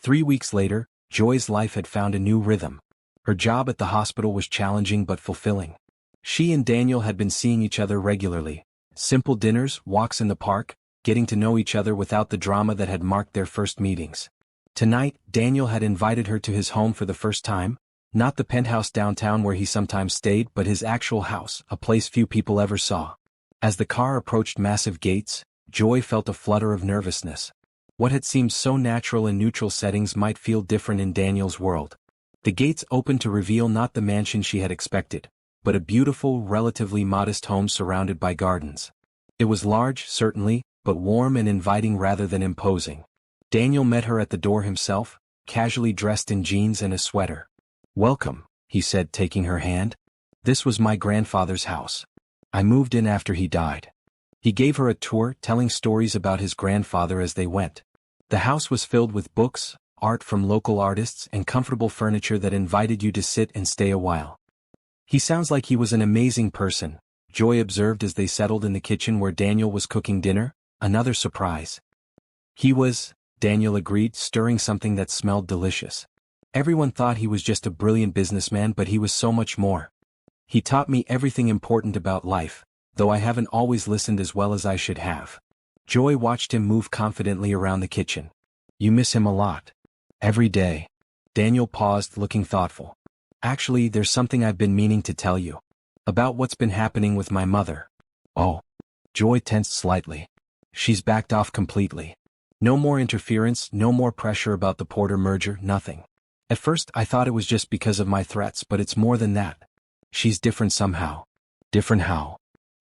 3 weeks later, Joy's life had found a new rhythm. Her job at the hospital was challenging but fulfilling. She and Daniel had been seeing each other regularly. Simple dinners, walks in the park, getting to know each other without the drama that had marked their first meetings. Tonight, Daniel had invited her to his home for the first time, Not the penthouse downtown where he sometimes stayed, but his actual house, a place few people ever saw. As the car approached massive gates, Joy felt a flutter of nervousness. What had seemed so natural in neutral settings might feel different in Daniel's world. The gates opened to reveal not the mansion she had expected, but a beautiful, relatively modest home surrounded by gardens. It was large, certainly, but warm and inviting rather than imposing. Daniel met her at the door himself, casually dressed in jeans and a sweater. "Welcome," he said, taking her hand. "This was my grandfather's house. I moved in after he died." He gave her a tour, telling stories about his grandfather as they went. The house was filled with books, art from local artists, and comfortable furniture that invited you to sit and stay a while. "He sounds like he was an amazing person," Joy observed as they settled in the kitchen where Daniel was cooking dinner, another surprise. "He was," Daniel agreed, stirring something that smelled delicious. "Everyone thought he was just a brilliant businessman, but he was so much more. He taught me everything important about life, though I haven't always listened as well as I should have." Joy watched him move confidently around the kitchen. "You miss him a lot?" "Every day." Daniel paused, looking thoughtful. "Actually, there's something I've been meaning to tell you. About what's been happening with my mother." "Oh." Joy tensed slightly. "She's backed off completely. No more interference, no more pressure about the Porter merger, nothing. At first I thought it was just because of my threats, but it's more than that. She's different somehow." "Different how?"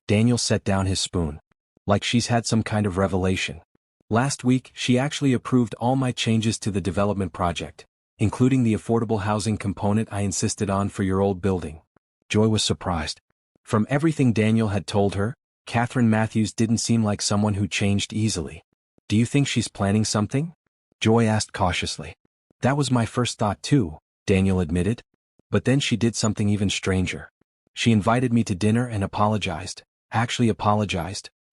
Daniel set down his spoon. "Like she's had some kind of revelation. Last week, she actually approved all my changes to the development project, including the affordable housing component I insisted on for your old building." Joy was surprised. From everything Daniel had told her, Catherine Matthews didn't seem like someone who changed easily. "Do you think she's planning something?" Joy asked cautiously. "That was my first thought too," Daniel admitted. "But then she did something even stranger. She invited me to dinner and apologized,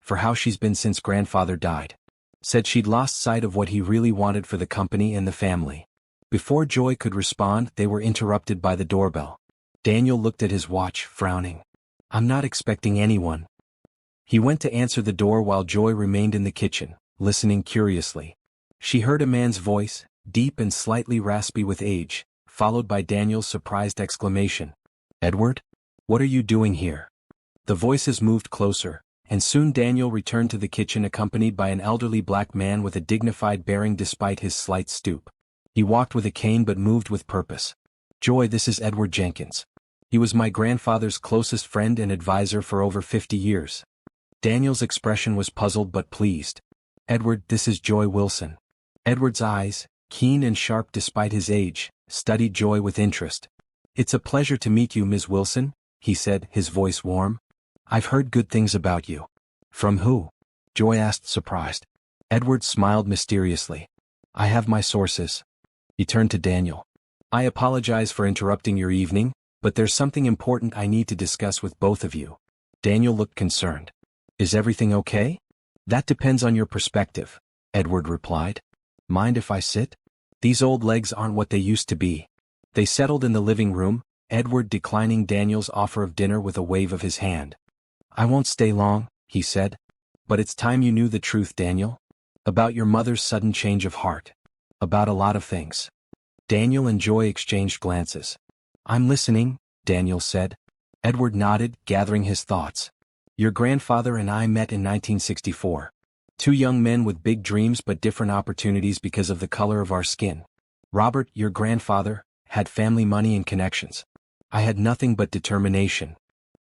for how she's been since grandfather died. Said she'd lost sight of what he really wanted for the company and the family." Before Joy could respond, they were interrupted by the doorbell. Daniel looked at his watch, frowning. "I'm not expecting anyone." He went to answer the door while Joy remained in the kitchen, listening curiously. She heard a man's voice, deep and slightly raspy with age, followed by Daniel's surprised exclamation. "Edward? What are you doing here?" The voices moved closer, and soon Daniel returned to the kitchen accompanied by an elderly black man with a dignified bearing despite his slight stoop. He walked with a cane but moved with purpose. "Joy, this is Edward Jenkins. He was my grandfather's closest friend and advisor for over 50 years. Daniel's expression was puzzled but pleased. "Edward, this is Joy Wilson." Edward's eyes, keen and sharp despite his age, studied Joy with interest. "It's a pleasure to meet you, Ms. Wilson," he said, his voice warm. "I've heard good things about you." "From who?" Joy asked, surprised. Edward smiled mysteriously. "I have my sources." He turned to Daniel. "I apologize for interrupting your evening, but there's something important I need to discuss with both of you." Daniel looked concerned. "Is everything okay?" "That depends on your perspective," Edward replied. "Mind if I sit?" "These old legs aren't what they used to be." They settled in the living room, Edward declining Daniel's offer of dinner with a wave of his hand. "I won't stay long," he said. "But it's time you knew the truth, Daniel. About your mother's sudden change of heart. About a lot of things." Daniel and Joy exchanged glances. "I'm listening," Daniel said. Edward nodded, gathering his thoughts. "Your grandfather and I met in 1964. Two young men with big dreams but different opportunities because of the color of our skin. Robert, your grandfather, had family money and connections. I had nothing but determination."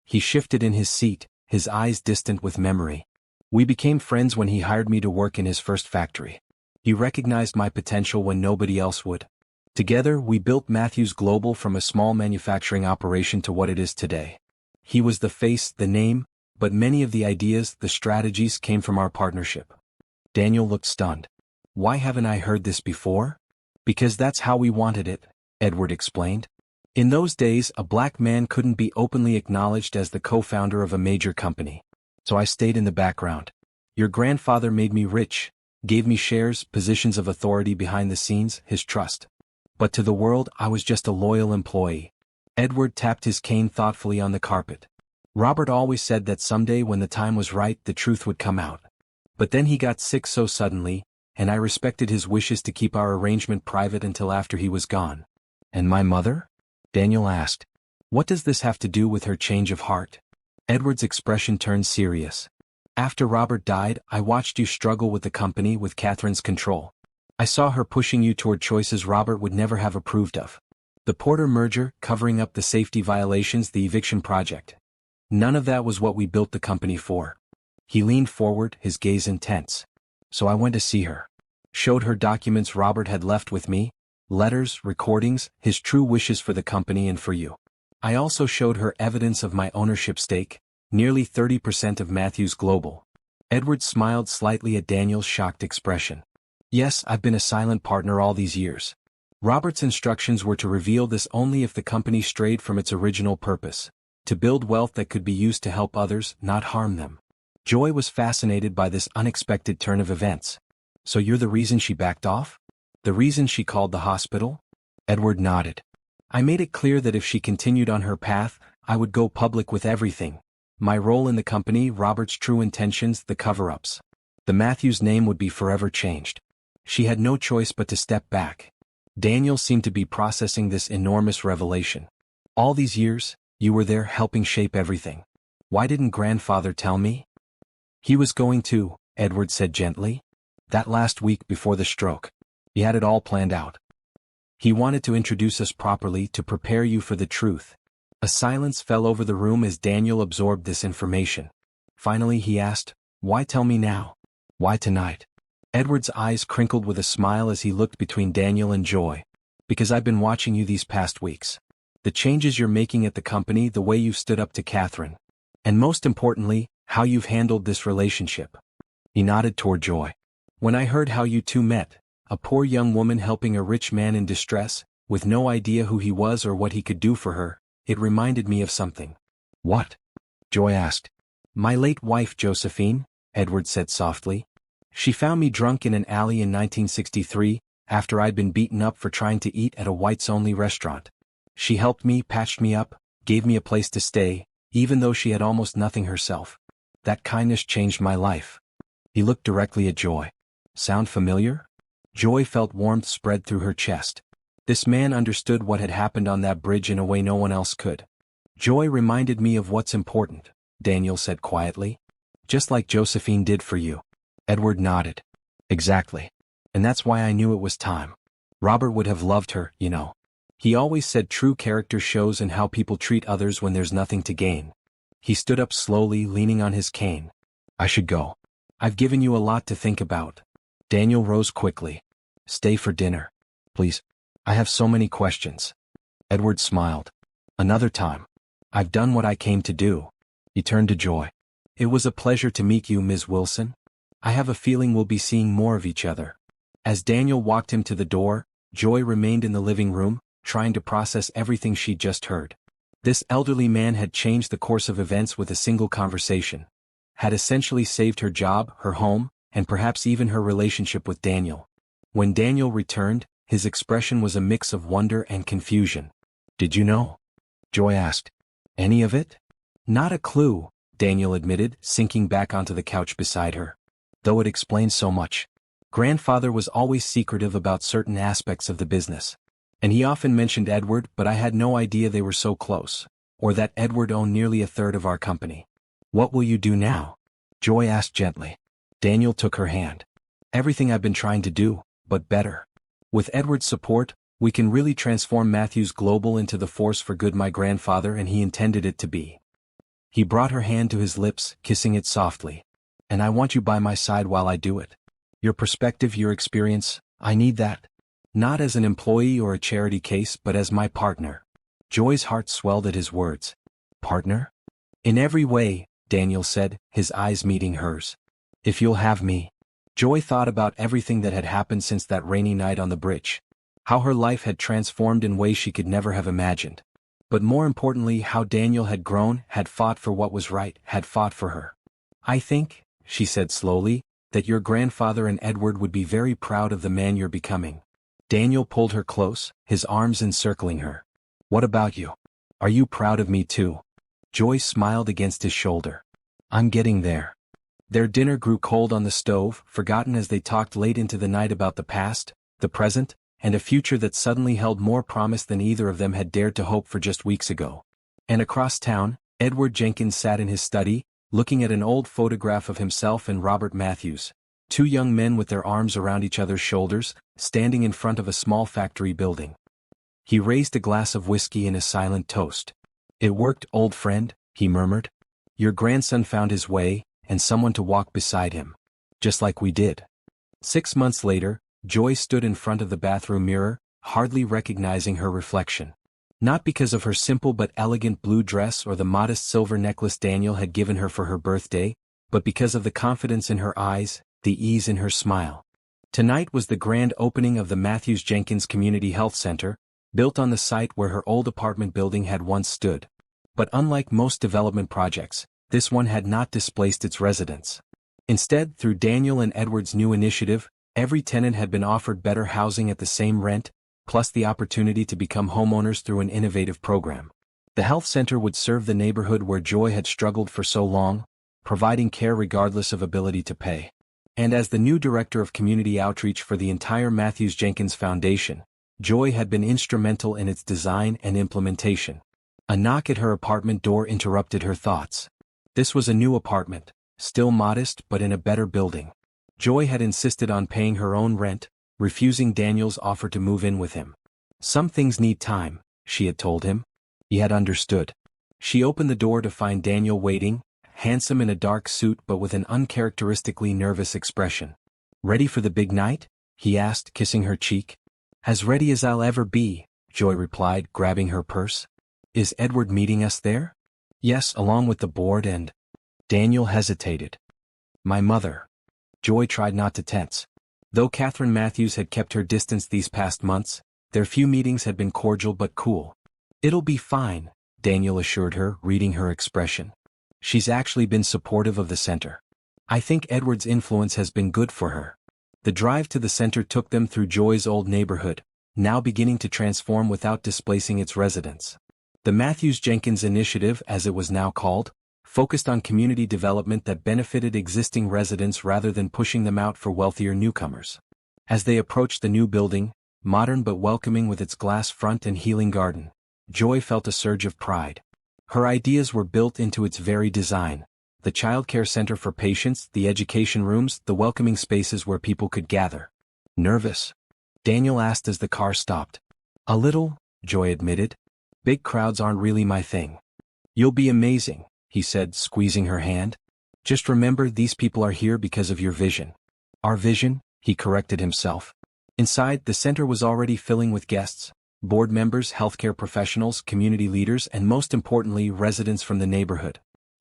He shifted in his seat, his eyes distant with memory. "We became friends when he hired me to work in his first factory. He recognized my potential when nobody else would. Together, we built Matthews Global from a small manufacturing operation to what it is today. He was the face, the name, but many of the ideas, the strategies came from our partnership." Daniel looked stunned. "Why haven't I heard this before?" "Because that's how we wanted it," Edward explained. "In those days, a black man couldn't be openly acknowledged as the co-founder of a major company. So I stayed in the background. Your grandfather made me rich, gave me shares, positions of authority behind the scenes, his trust. But to the world, I was just a loyal employee." Edward tapped his cane thoughtfully on the carpet. "Robert always said that someday when the time was right, the truth would come out. But then he got sick so suddenly, and I respected his wishes to keep our arrangement private until after he was gone." "And my mother?" Daniel asked. What does this have to do with her change of heart? Edward's expression turned serious. After Robert died, I watched you struggle with the company with Catherine's control. I saw her pushing you toward choices Robert would never have approved of. The Porter merger, covering up the safety violations, the eviction project. None of that was what we built the company for. He leaned forward, his gaze intense. So I went to see her. Showed her documents Robert had left with me, letters, recordings, his true wishes for the company and for you. I also showed her evidence of my ownership stake, nearly 30% of Matthews Global. Edward smiled slightly at Daniel's shocked expression. Yes, I've been a silent partner all these years. Robert's instructions were to reveal this only if the company strayed from its original purpose, to build wealth that could be used to help others, not harm them. Joy was fascinated by this unexpected turn of events. So you're the reason she backed off? The reason she called the hospital? Edward nodded. I made it clear that if she continued on her path, I would go public with everything. My role in the company, Robert's true intentions, the cover-ups. The Matthews name would be forever changed. She had no choice but to step back. Daniel seemed to be processing this enormous revelation. All these years, you were there helping shape everything. Why didn't grandfather tell me? He was going to, Edward said gently. That last week before the stroke. He had it all planned out. He wanted to introduce us properly to prepare you for the truth. A silence fell over the room as Daniel absorbed this information. Finally he asked, why tell me now? Why tonight? Edward's eyes crinkled with a smile as he looked between Daniel and Joy. Because I've been watching you these past weeks. The changes you're making at the company, the way you've stood up to Catherine. And most importantly, how you've handled this relationship. He nodded toward Joy. When I heard how you two met, a poor young woman helping a rich man in distress, with no idea who he was or what he could do for her, it reminded me of something. What? Joy asked. My late wife Josephine, Edward said softly. She found me drunk in an alley in 1963, after I'd been beaten up for trying to eat at a whites-only restaurant. She helped me, patched me up, gave me a place to stay, even though she had almost nothing herself. That kindness changed my life. He looked directly at Joy. Sound familiar? Joy felt warmth spread through her chest. This man understood what had happened on that bridge in a way no one else could. Joy reminded me of what's important, Daniel said quietly. Just like Josephine did for you. Edward nodded. Exactly. And that's why I knew it was time. Robert would have loved her, you know. He always said true character shows in how people treat others when there's nothing to gain. He stood up slowly, leaning on his cane. I should go. I've given you a lot to think about. Daniel rose quickly. Stay for dinner. Please. I have so many questions. Edward smiled. Another time. I've done what I came to do. He turned to Joy. It was a pleasure to meet you, Ms. Wilson. I have a feeling we'll be seeing more of each other. As Daniel walked him to the door, Joy remained in the living room, trying to process everything she'd just heard. This elderly man had changed the course of events with a single conversation. Had essentially saved her job, her home, and perhaps even her relationship with Daniel. When Daniel returned, his expression was a mix of wonder and confusion. Did you know? Joy asked. Any of it? Not a clue, Daniel admitted, sinking back onto the couch beside her. Though it explains so much. Grandfather was always secretive about certain aspects of the business. And he often mentioned Edward, but I had no idea they were so close. Or that Edward owned nearly a third of our company. What will you do now? Joy asked gently. Daniel took her hand. Everything I've been trying to do, but better. With Edward's support, we can really transform Matthews Global into the force for good my grandfather and he intended it to be. He brought her hand to his lips, kissing it softly. And I want you by my side while I do it. Your perspective, your experience, I need that. Not as an employee or a charity case, but as my partner. Joy's heart swelled at his words. Partner? In every way, Daniel said, his eyes meeting hers. If you'll have me. Joy thought about everything that had happened since that rainy night on the bridge. How her life had transformed in ways she could never have imagined. But more importantly, how Daniel had grown, had fought for what was right, had fought for her. I think, she said slowly, that your grandfather and Edward would be very proud of the man you're becoming. Daniel pulled her close, his arms encircling her. What about you? Are you proud of me too? Joy smiled against his shoulder. I'm getting there. Their dinner grew cold on the stove, forgotten as they talked late into the night about the past, the present, and a future that suddenly held more promise than either of them had dared to hope for just weeks ago. And across town, Edward Jenkins sat in his study, looking at an old photograph of himself and Robert Matthews, two young men with their arms around each other's shoulders, standing in front of a small factory building. He raised a glass of whiskey in a silent toast. "It worked, old friend," he murmured. "Your grandson found his way, and someone to walk beside him. Just like we did." 6 months later, Joy stood in front of the bathroom mirror, hardly recognizing her reflection. Not because of her simple but elegant blue dress or the modest silver necklace Daniel had given her for her birthday, but because of the confidence in her eyes, the ease in her smile. Tonight was the grand opening of the Matthews Jenkins Community Health Center, built on the site where her old apartment building had once stood. But unlike most development projects, this one had not displaced its residents. Instead, through Daniel and Edward's new initiative, every tenant had been offered better housing at the same rent, plus the opportunity to become homeowners through an innovative program. The health center would serve the neighborhood where Joy had struggled for so long, providing care regardless of ability to pay. And as the new director of community outreach for the entire Matthews Jenkins Foundation, Joy had been instrumental in its design and implementation. A knock at her apartment door interrupted her thoughts. This was a new apartment, still modest but in a better building. Joy had insisted on paying her own rent, refusing Daniel's offer to move in with him. "Some things need time," she had told him. He had understood. She opened the door to find Daniel waiting, handsome in a dark suit but with an uncharacteristically nervous expression. "Ready for the big night?" he asked, kissing her cheek. "As ready as I'll ever be," Joy replied, grabbing her purse. "Is Edward meeting us there?" "Yes, along with the board and—" Daniel hesitated. "My mother." Joy tried not to tense. Though Catherine Matthews had kept her distance these past months, their few meetings had been cordial but cool. "It'll be fine," Daniel assured her, reading her expression. "She's actually been supportive of the center. I think Edward's influence has been good for her." The drive to the center took them through Joy's old neighborhood, now beginning to transform without displacing its residents. The Matthews Jenkins Initiative, as it was now called, focused on community development that benefited existing residents rather than pushing them out for wealthier newcomers. As they approached the new building, modern but welcoming with its glass front and healing garden, Joy felt a surge of pride. Her ideas were built into its very design. The childcare center for patients, the education rooms, the welcoming spaces where people could gather. "Nervous?" Daniel asked as the car stopped. "A little," Joy admitted. "Big crowds aren't really my thing." "You'll be amazing," he said, squeezing her hand. "Just remember, these people are here because of your vision." "Our vision," he corrected himself. Inside, the center was already filling with guests, board members, healthcare professionals, community leaders, and most importantly, residents from the neighborhood.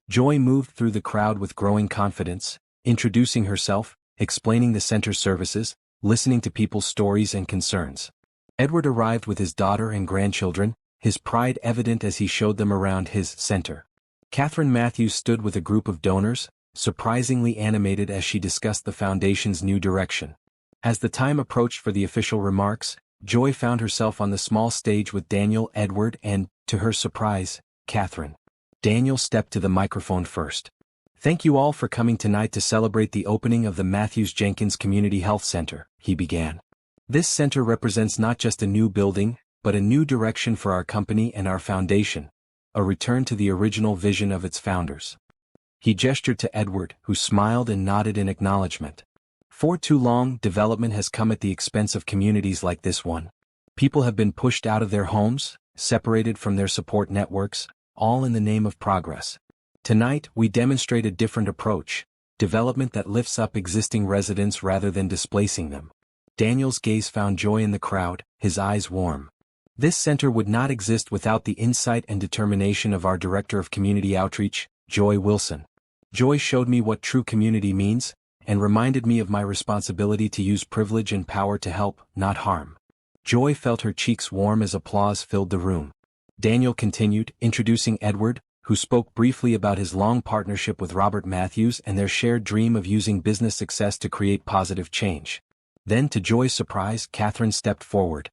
Joy moved through the crowd with growing confidence, introducing herself, explaining the center's services, listening to people's stories and concerns. Edward arrived with his daughter and grandchildren, his pride evident as he showed them around his center. Catherine Matthews stood with a group of donors, surprisingly animated as she discussed the foundation's new direction. As the time approached for the official remarks, Joy found herself on the small stage with Daniel, Edward, and, to her surprise, Catherine. Daniel stepped to the microphone first. "Thank you all for coming tonight to celebrate the opening of the Matthews Jenkins Community Health Center," he began. "This center represents not just a new building, but a new direction for our company and our foundation, a return to the original vision of its founders." He gestured to Edward, who smiled and nodded in acknowledgement. "For too long, development has come at the expense of communities like this one. People have been pushed out of their homes, separated from their support networks, all in the name of progress. Tonight, we demonstrate a different approach, development that lifts up existing residents rather than displacing them." Daniel's gaze found Joy in the crowd, his eyes warm. "This center would not exist without the insight and determination of our Director of Community Outreach, Joy Wilson. Joy showed me what true community means, and reminded me of my responsibility to use privilege and power to help, not harm." Joy felt her cheeks warm as applause filled the room. Daniel continued, introducing Edward, who spoke briefly about his long partnership with Robert Matthews and their shared dream of using business success to create positive change. Then, to Joy's surprise, Catherine stepped forward.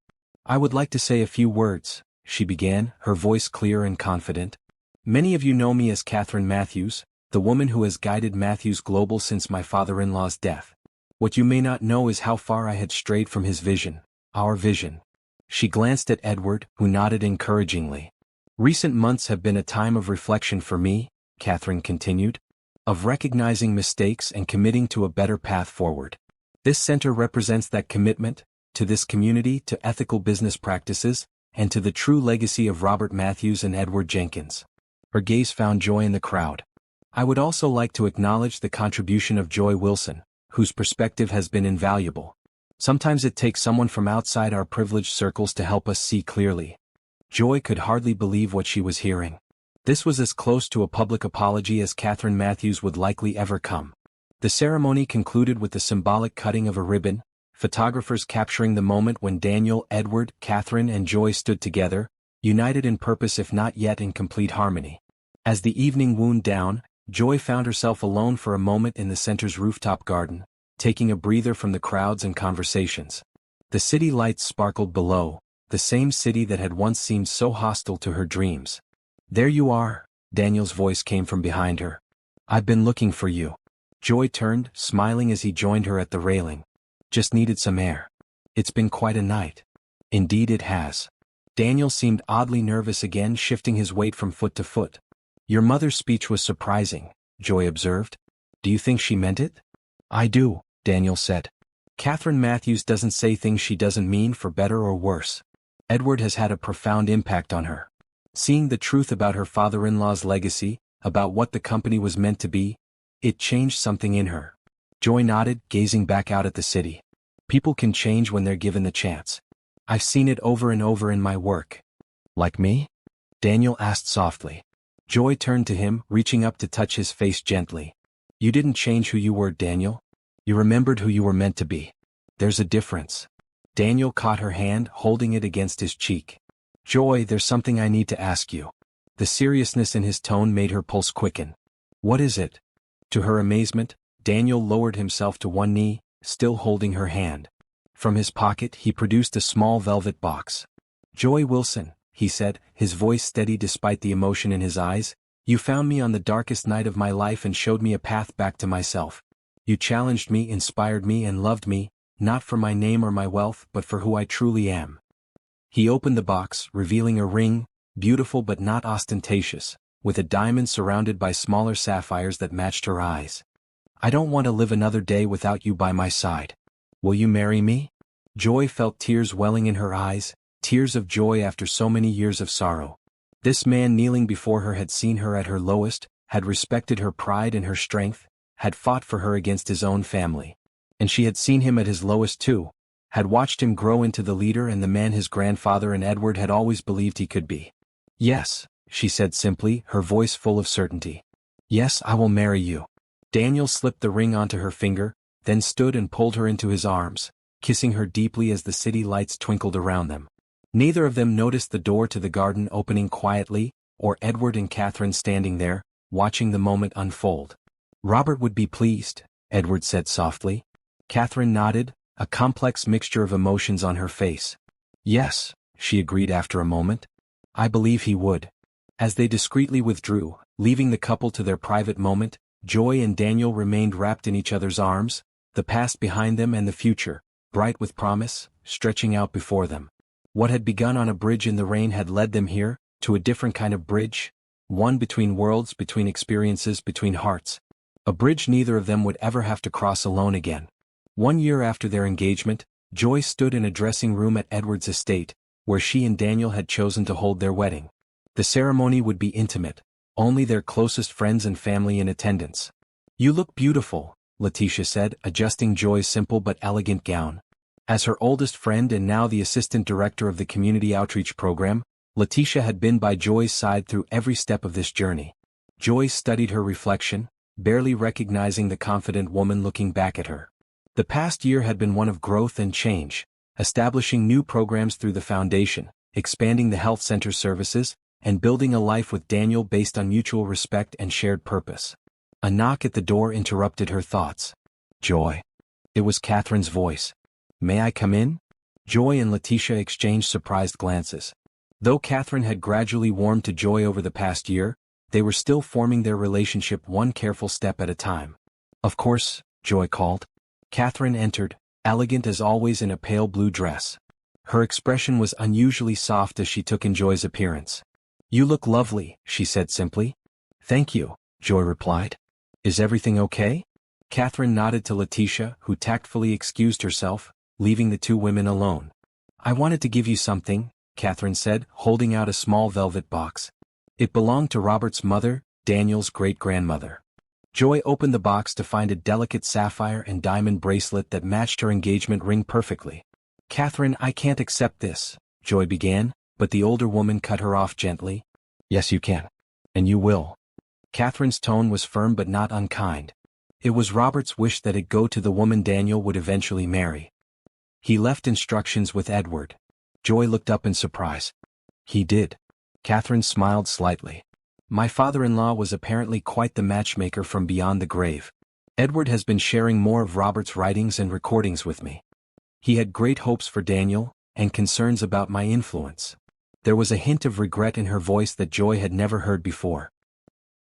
"I would like to say a few words," she began, her voice clear and confident. "Many of you know me as Catherine Matthews, the woman who has guided Matthews Global since my father-in-law's death. What you may not know is how far I had strayed from his vision, Our vision. She glanced at Edward, who nodded encouragingly. Recent months have been a time of reflection for me, Catherine continued, of recognizing mistakes and committing to a better path forward. This center represents that commitment, to this community, to ethical business practices, and to the true legacy of Robert Matthews and Edward Jenkins. Her gaze found joy in the crowd. I would also like to acknowledge the contribution of Joy Wilson, whose perspective has been invaluable. Sometimes it takes someone from outside our privileged circles to help us see clearly. Joy could hardly believe what she was hearing. This was as close to a public apology as Catherine Matthews would likely ever come. The ceremony concluded with the symbolic cutting of a ribbon, photographers capturing the moment when Daniel, Edward, Catherine and Joy stood together, united in purpose if not yet in complete harmony. As the evening wound down, Joy found herself alone for a moment in the center's rooftop garden, taking a breather from the crowds and conversations. The city lights sparkled below, the same city that had once seemed so hostile to her dreams. "There you are," Daniel's voice came from behind her. "I've been looking for you." Joy turned, smiling as he joined her at the railing. "Just needed some air. It's been quite a night." "Indeed it has." Daniel seemed oddly nervous again, shifting his weight from foot to foot. "Your mother's speech was surprising," Joy observed. "Do you think she meant it?" "I do," Daniel said. "Catherine Matthews doesn't say things she doesn't mean, for better or worse. Edward has had a profound impact on her. Seeing the truth about her father-in-law's legacy, about what the company was meant to be, it changed something in her." Joy nodded, gazing back out at the city. "People can change when they're given the chance. I've seen it over and over in my work." "Like me?" Daniel asked softly. Joy turned to him, reaching up to touch his face gently. "You didn't change who you were, Daniel. You remembered who you were meant to be. There's a difference." Daniel caught her hand, holding it against his cheek. "Joy, there's something I need to ask you." The seriousness in his tone made her pulse quicken. "What is it?" To her amazement, Daniel lowered himself to one knee, still holding her hand. From his pocket he produced a small velvet box. "Joy Wilson," he said, his voice steady despite the emotion in his eyes, "you found me on the darkest night of my life and showed me a path back to myself. You challenged me, inspired me and loved me, not for my name or my wealth but for who I truly am." He opened the box, revealing a ring, beautiful but not ostentatious, with a diamond surrounded by smaller sapphires that matched her eyes. "I don't want to live another day without you by my side. Will you marry me?" Joy felt tears welling in her eyes, tears of joy after so many years of sorrow. This man kneeling before her had seen her at her lowest, had respected her pride and her strength, had fought for her against his own family. And she had seen him at his lowest too, had watched him grow into the leader and the man his grandfather and Edward had always believed he could be. "Yes," she said simply, her voice full of certainty. "Yes, I will marry you." Daniel slipped the ring onto her finger, then stood and pulled her into his arms, kissing her deeply as the city lights twinkled around them. Neither of them noticed the door to the garden opening quietly, or Edward and Catherine standing there, watching the moment unfold. "Robert would be pleased," Edward said softly. Catherine nodded, a complex mixture of emotions on her face. "Yes," she agreed after a moment. "I believe he would." As they discreetly withdrew, leaving the couple to their private moment, Joy and Daniel remained wrapped in each other's arms, the past behind them and the future, bright with promise, stretching out before them. What had begun on a bridge in the rain had led them here, to a different kind of bridge, one between worlds, between experiences, between hearts. A bridge neither of them would ever have to cross alone again. 1 year after their engagement, Joy stood in a dressing room at Edward's estate, where she and Daniel had chosen to hold their wedding. The ceremony would be intimate, only their closest friends and family in attendance. "You look beautiful," Letitia said, adjusting Joy's simple but elegant gown. As her oldest friend and now the assistant director of the community outreach program, Letitia had been by Joy's side through every step of this journey. Joy studied her reflection, barely recognizing the confident woman looking back at her. The past year had been one of growth and change, establishing new programs through the foundation, expanding the health center services, and building a life with Daniel based on mutual respect and shared purpose. A knock at the door interrupted her thoughts. "Joy." It was Catherine's voice. "May I come in?" Joy and Letitia exchanged surprised glances. Though Catherine had gradually warmed to Joy over the past year, they were still forming their relationship one careful step at a time. "Of course," Joy called. Catherine entered, elegant as always in a pale blue dress. Her expression was unusually soft as she took in Joy's appearance. "You look lovely," she said simply. "Thank you," Joy replied. "Is everything okay?" Catherine nodded to Letitia, who tactfully excused herself, leaving the two women alone. "I wanted to give you something," Catherine said, holding out a small velvet box. It belonged to Robert's mother, Daniel's great-grandmother. Joy opened the box to find a delicate sapphire and diamond bracelet that matched her engagement ring perfectly. "Catherine, I can't accept this," Joy began, but the older woman cut her off gently. "Yes, you can. And you will." Catherine's tone was firm but not unkind. It was Robert's wish that it go to the woman Daniel would eventually marry. "He left instructions with Edward." Joy looked up in surprise. "He did?" Catherine smiled slightly. "My father-in-law was apparently quite the matchmaker from beyond the grave. Edward has been sharing more of Robert's writings and recordings with me. He had great hopes for Daniel, and concerns about my influence." There was a hint of regret in her voice that Joy had never heard before.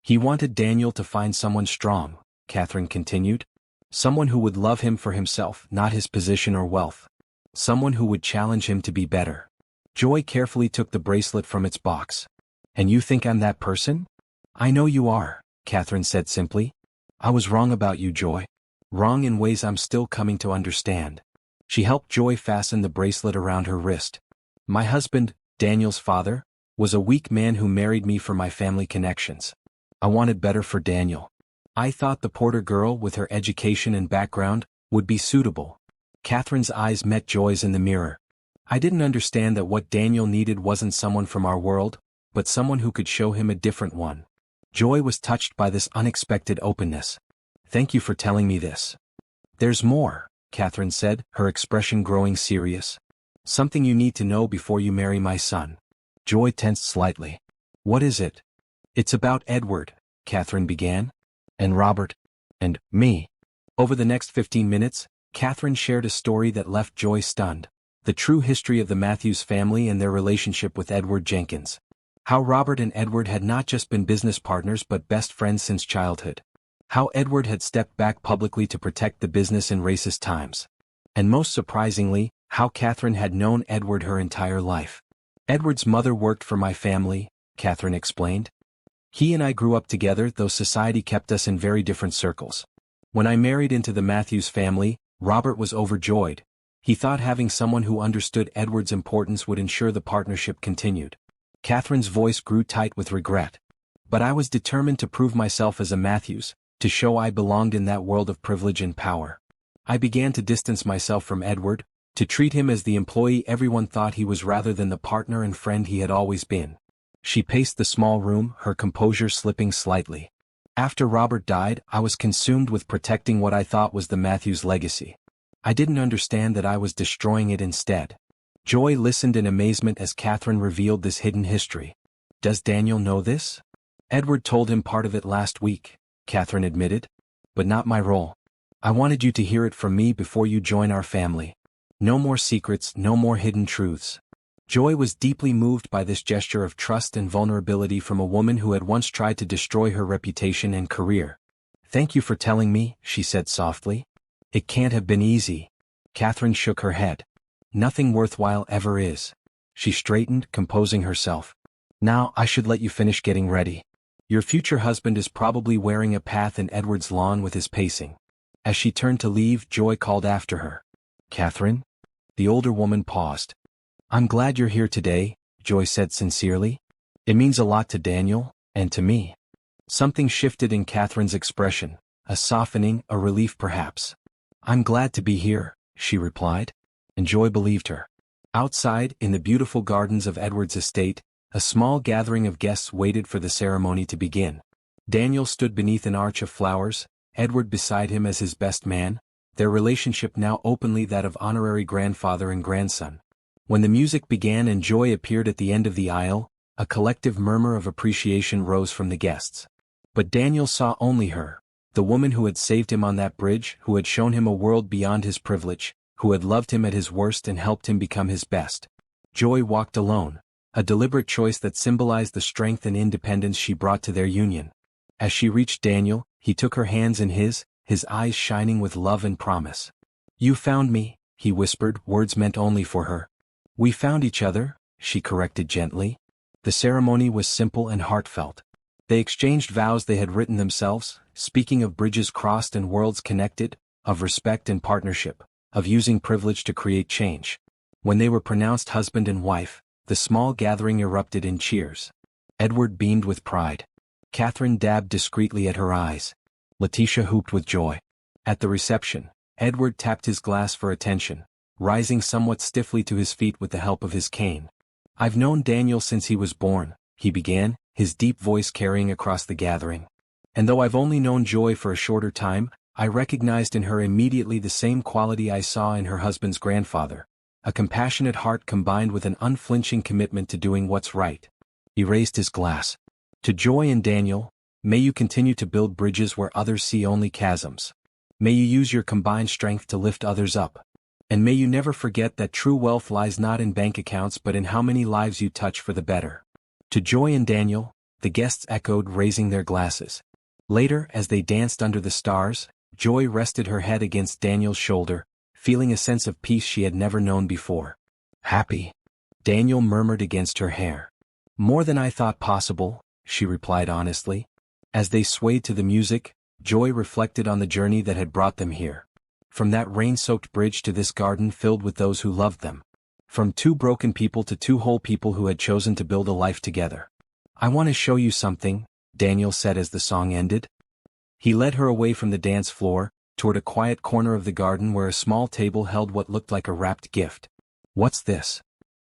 "He wanted Daniel to find someone strong," Catherine continued. "Someone who would love him for himself, not his position or wealth. Someone who would challenge him to be better." Joy carefully took the bracelet from its box. "And you think I'm that person?" "I know you are," Catherine said simply. "I was wrong about you, Joy. Wrong in ways I'm still coming to understand." She helped Joy fasten the bracelet around her wrist. "My husband, Daniel's father, was a weak man who married me for my family connections. I wanted better for Daniel. I thought the Porter girl, with her education and background, would be suitable." Catherine's eyes met Joy's in the mirror. "I didn't understand that what Daniel needed wasn't someone from our world, but someone who could show him a different one." Joy was touched by this unexpected openness. "Thank you for telling me this." "There's more," Catherine said, her expression growing serious. "Something you need to know before you marry my son." Joy tensed slightly. "What is it?" "It's about Edward," Catherine began. "And Robert. And me." Over the next 15 minutes, Catherine shared a story that left Joy stunned. The true history of the Matthews family and their relationship with Edward Jenkins. How Robert and Edward had not just been business partners but best friends since childhood. How Edward had stepped back publicly to protect the business in racist times. And most surprisingly, how Catherine had known Edward her entire life. "Edward's mother worked for my family," Catherine explained. "He and I grew up together, though society kept us in very different circles. When I married into the Matthews family, Robert was overjoyed. He thought having someone who understood Edward's importance would ensure the partnership continued." Catherine's voice grew tight with regret. "But I was determined to prove myself as a Matthews, to show I belonged in that world of privilege and power. I began to distance myself from Edward, to treat him as the employee everyone thought he was rather than the partner and friend he had always been." She paced the small room, her composure slipping slightly. "After Robert died, I was consumed with protecting what I thought was the Matthews legacy. I didn't understand that I was destroying it instead." Joy listened in amazement as Catherine revealed this hidden history. "Does Daniel know this?" "Edward told him part of it last week," Catherine admitted. "But not my role. I wanted you to hear it from me before you join our family. No more secrets, no more hidden truths." Joy was deeply moved by this gesture of trust and vulnerability from a woman who had once tried to destroy her reputation and career. "Thank you for telling me," she said softly. "It can't have been easy." Catherine shook her head. "Nothing worthwhile ever is." She straightened, composing herself. "Now I should let you finish getting ready. Your future husband is probably wearing a path in Edward's lawn with his pacing." As she turned to leave, Joy called after her. "Catherine?" The older woman paused. "I'm glad you're here today," Joy said sincerely. "It means a lot to Daniel, and to me." Something shifted in Catherine's expression, a softening, a relief perhaps. "I'm glad to be here," she replied. And Joy believed her. Outside, in the beautiful gardens of Edward's estate, a small gathering of guests waited for the ceremony to begin. Daniel stood beneath an arch of flowers, Edward beside him as his best man, their relationship now openly that of honorary grandfather and grandson. When the music began and Joy appeared at the end of the aisle, a collective murmur of appreciation rose from the guests. But Daniel saw only her, the woman who had saved him on that bridge, who had shown him a world beyond his privilege, who had loved him at his worst and helped him become his best. Joy walked alone, a deliberate choice that symbolized the strength and independence she brought to their union. As she reached Daniel, he took her hands in his eyes shining with love and promise. "You found me," he whispered, words meant only for her. "We found each other," she corrected gently. The ceremony was simple and heartfelt. They exchanged vows they had written themselves, speaking of bridges crossed and worlds connected, of respect and partnership, of using privilege to create change. When they were pronounced husband and wife, the small gathering erupted in cheers. Edward beamed with pride. Catherine dabbed discreetly at her eyes. Letitia whooped with joy. At the reception, Edward tapped his glass for attention, rising somewhat stiffly to his feet with the help of his cane. "I've known Daniel since he was born," he began, his deep voice carrying across the gathering. "And though I've only known Joy for a shorter time, I recognized in her immediately the same quality I saw in her husband's grandfather. A compassionate heart combined with an unflinching commitment to doing what's right." He raised his glass. "To Joy and Daniel, may you continue to build bridges where others see only chasms. May you use your combined strength to lift others up. And may you never forget that true wealth lies not in bank accounts but in how many lives you touch for the better." "To Joy and Daniel," the guests echoed, raising their glasses. Later, as they danced under the stars, Joy rested her head against Daniel's shoulder, feeling a sense of peace she had never known before. "Happy," Daniel murmured against her hair. "More than I thought possible," she replied honestly. As they swayed to the music, Joy reflected on the journey that had brought them here. From that rain-soaked bridge to this garden filled with those who loved them. From two broken people to two whole people who had chosen to build a life together. "I want to show you something," Daniel said as the song ended. He led her away from the dance floor, toward a quiet corner of the garden where a small table held what looked like a wrapped gift. "What's this?"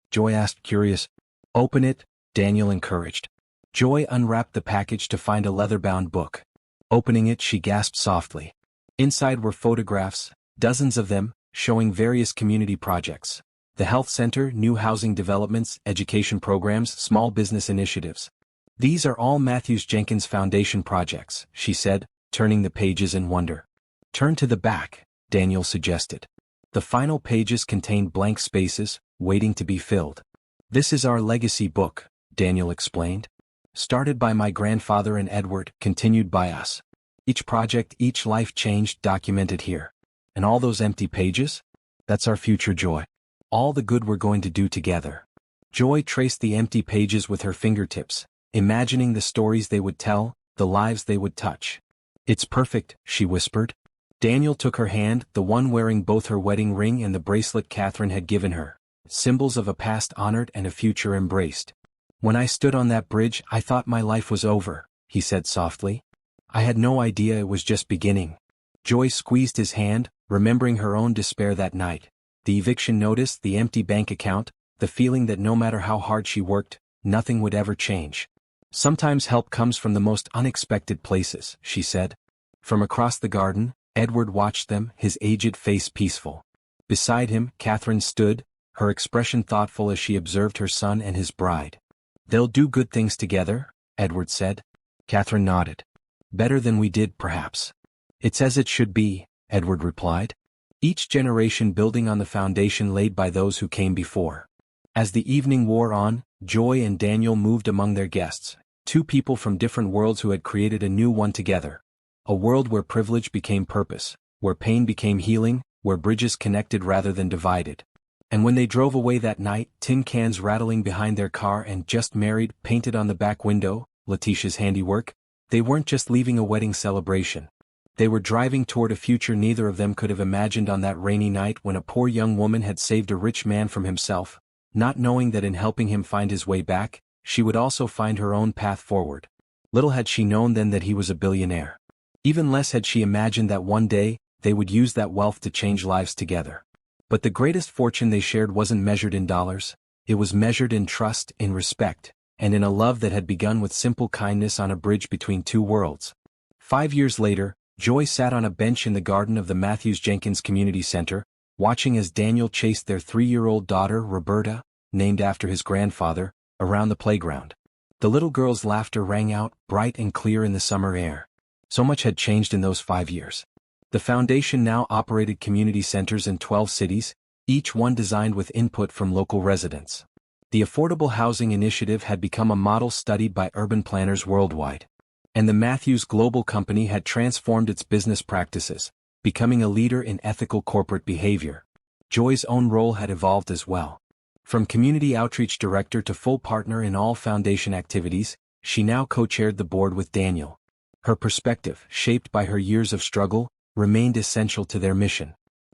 Joy asked, curious. "Open it," Daniel encouraged. Joy unwrapped the package to find a leather-bound book. Opening it, she gasped softly. Inside were photographs, dozens of them, showing various community projects. The health center, new housing developments, education programs, small business initiatives. "These are all Matthews Jenkins Foundation projects," she said, turning the pages in wonder. "Turn to the back," Daniel suggested. The final pages contained blank spaces, waiting to be filled. "This is our legacy book," Daniel explained. "Started by my grandfather and Edward, continued by us. Each project, each life changed, documented here. And all those empty pages? That's our future, Joy. All the good we're going to do together." Joy traced the empty pages with her fingertips, imagining the stories they would tell, the lives they would touch. "It's perfect," she whispered. Daniel took her hand, the one wearing both her wedding ring and the bracelet Catherine had given her, symbols of a past honored and a future embraced. "When I stood on that bridge, I thought my life was over," he said softly. "I had no idea it was just beginning." Joy squeezed his hand, remembering her own despair that night. The eviction notice, the empty bank account, the feeling that no matter how hard she worked, nothing would ever change. "Sometimes help comes from the most unexpected places," she said. From across the garden, Edward watched them, his aged face peaceful. Beside him, Catherine stood, her expression thoughtful as she observed her son and his bride. "They'll do good things together," Edward said. Catherine nodded. "Better than we did, perhaps." "It's as it should be," Edward replied. Each generation building on the foundation laid by those who came before. As the evening wore on, Joy and Daniel moved among their guests, two people from different worlds who had created a new one together. A world where privilege became purpose, where pain became healing, where bridges connected rather than divided. And when they drove away that night, tin cans rattling behind their car and "Just Married" painted on the back window, Letitia's handiwork, they weren't just leaving a wedding celebration. They were driving toward a future neither of them could have imagined on that rainy night when a poor young woman had saved a rich man from himself, not knowing that in helping him find his way back, she would also find her own path forward. Little had she known then that he was a billionaire. Even less had she imagined that one day, they would use that wealth to change lives together. But the greatest fortune they shared wasn't measured in dollars, it was measured in trust, in respect, and in a love that had begun with simple kindness on a bridge between two worlds. 5 years later, Joy sat on a bench in the garden of the Matthews Jenkins Community Center, watching as Daniel chased their 3-year-old daughter, Roberta, named after his grandfather, around the playground. The little girl's laughter rang out, bright and clear in the summer air. So much had changed in those 5 years. The foundation now operated community centers in 12 cities, each one designed with input from local residents. The Affordable Housing Initiative had become a model studied by urban planners worldwide. And the Matthews Global Company had transformed its business practices, becoming a leader in ethical corporate behavior. Joy's own role had evolved as well. From community outreach director to full partner in all foundation activities, she now co-chaired the board with Daniel. Her perspective, shaped by her years of struggle, remained essential to their mission.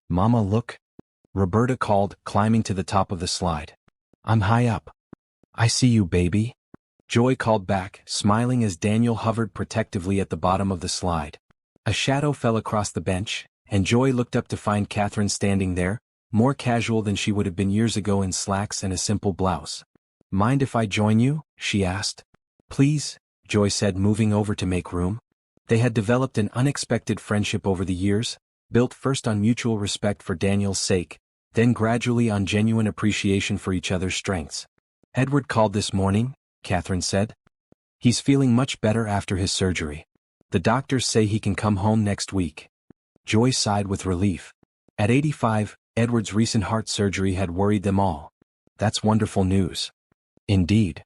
"Mama, look," Roberta called, climbing to the top of the slide. "I'm high up." "I see you, baby," Joy called back, smiling as Daniel hovered protectively at the bottom of the slide. A shadow fell across the bench, and Joy looked up to find Catherine standing there, more casual than she would have been years ago in slacks and a simple blouse. "Mind if I join you?" she asked. "Please," Joy said, moving over to make room. They had developed an unexpected friendship over the years, built first on mutual respect for Daniel's sake, then gradually on genuine appreciation for each other's strengths. "Edward called this morning," Catherine said. "He's feeling much better after his surgery. The doctors say he can come home next week." Joy sighed with relief. At 85, Edward's recent heart surgery had worried them all. "That's wonderful news." "Indeed."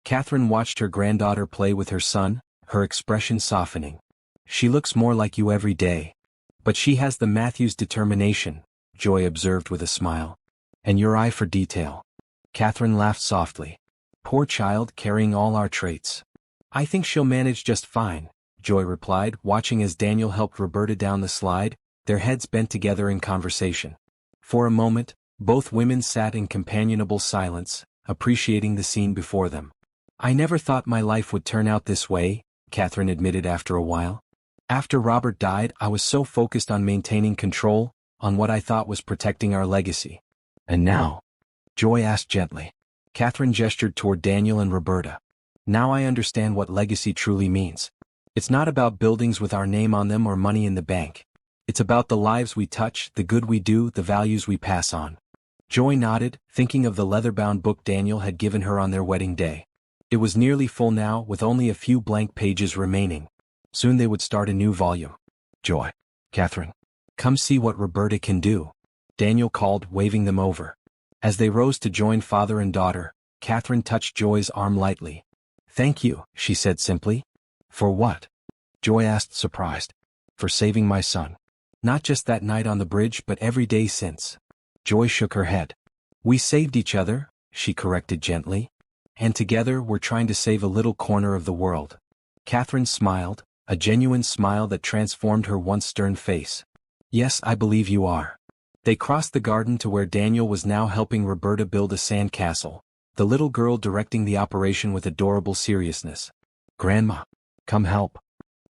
Catherine watched her granddaughter play with her son, her expression softening. "She looks more like you every day. But she has the Matthews determination," Joy observed with a smile. "And your eye for detail." Catherine laughed softly. "Poor child, carrying all our traits." "I think she'll manage just fine," Joy replied, watching as Daniel helped Roberta down the slide, their heads bent together in conversation. For a moment, both women sat in companionable silence, appreciating the scene before them. "I never thought my life would turn out this way," Catherine admitted after a while. "After Robert died, I was so focused on maintaining control, on what I thought was protecting our legacy." "And now?" Joy asked gently. Catherine gestured toward Daniel and Roberta. "Now I understand what legacy truly means. It's not about buildings with our name on them or money in the bank. It's about the lives we touch, the good we do, the values we pass on." Joy nodded, thinking of the leather-bound book Daniel had given her on their wedding day. It was nearly full now, with only a few blank pages remaining. Soon they would start a new volume. "Joy, Catherine, come see what Roberta can do," Daniel called, waving them over. As they rose to join father and daughter, Catherine touched Joy's arm lightly. "Thank you," she said simply. "For what?" Joy asked, surprised. "For saving my son. Not just that night on the bridge, but every day since." Joy shook her head. "We saved each other," she corrected gently. "And together we're trying to save a little corner of the world." Catherine smiled, a genuine smile that transformed her once stern face. "Yes, I believe you are." They crossed the garden to where Daniel was now helping Roberta build a sand castle, the little girl directing the operation with adorable seriousness. "Grandma, come help,"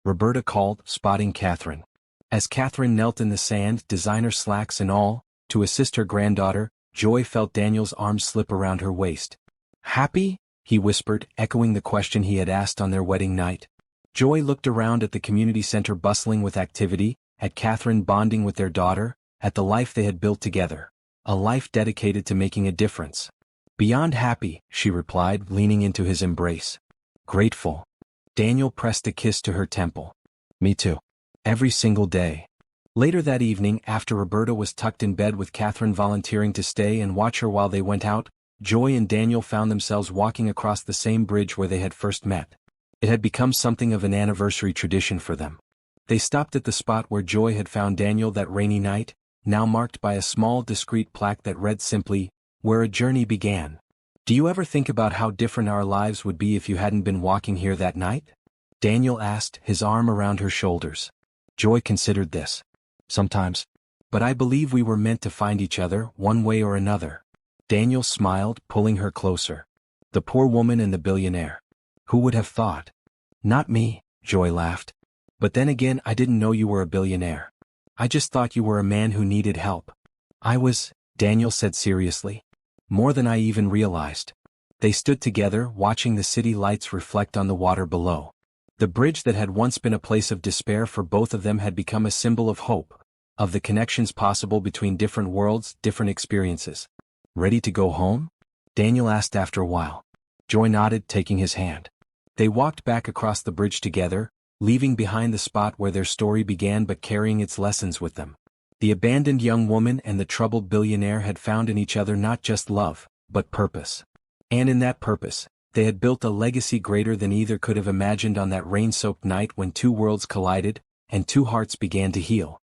Roberta called, spotting Catherine. As Catherine knelt in the sand, designer slacks and all, to assist her granddaughter, Joy felt Daniel's arms slip around her waist. "Happy?" he whispered, echoing the question he had asked on their wedding night. Joy looked around at the community center bustling with activity, at Catherine bonding with their daughter, at the life they had built together. A life dedicated to making a difference. "Beyond happy," she replied, leaning into his embrace. "Grateful." Daniel pressed a kiss to her temple. "Me too. Every single day." Later that evening, after Roberta was tucked in bed with Catherine volunteering to stay and watch her while they went out, Joy and Daniel found themselves walking across the same bridge where they had first met. It had become something of an anniversary tradition for them. They stopped at the spot where Joy had found Daniel that rainy night, now marked by a small discreet plaque that read simply, "Where a journey began." "Do you ever think about how different our lives would be if you hadn't been walking here that night?" Daniel asked, his arm around her shoulders. Joy considered this. "Sometimes. But I believe we were meant to find each other, one way or another." Daniel smiled, pulling her closer. "The poor woman and the billionaire. Who would have thought?" "Not me," Joy laughed. "But then again, I didn't know you were a billionaire. I just thought you were a man who needed help." "I was," Daniel said seriously. "More than I even realized." They stood together, watching the city lights reflect on the water below. The bridge that had once been a place of despair for both of them had become a symbol of hope, of the connections possible between different worlds, different experiences. "Ready to go home?" Daniel asked after a while. Joy nodded, taking his hand. They walked back across the bridge together, leaving behind the spot where their story began but carrying its lessons with them. The abandoned young woman and the troubled billionaire had found in each other not just love, but purpose. And in that purpose, they had built a legacy greater than either could have imagined on that rain-soaked night when two worlds collided, and two hearts began to heal.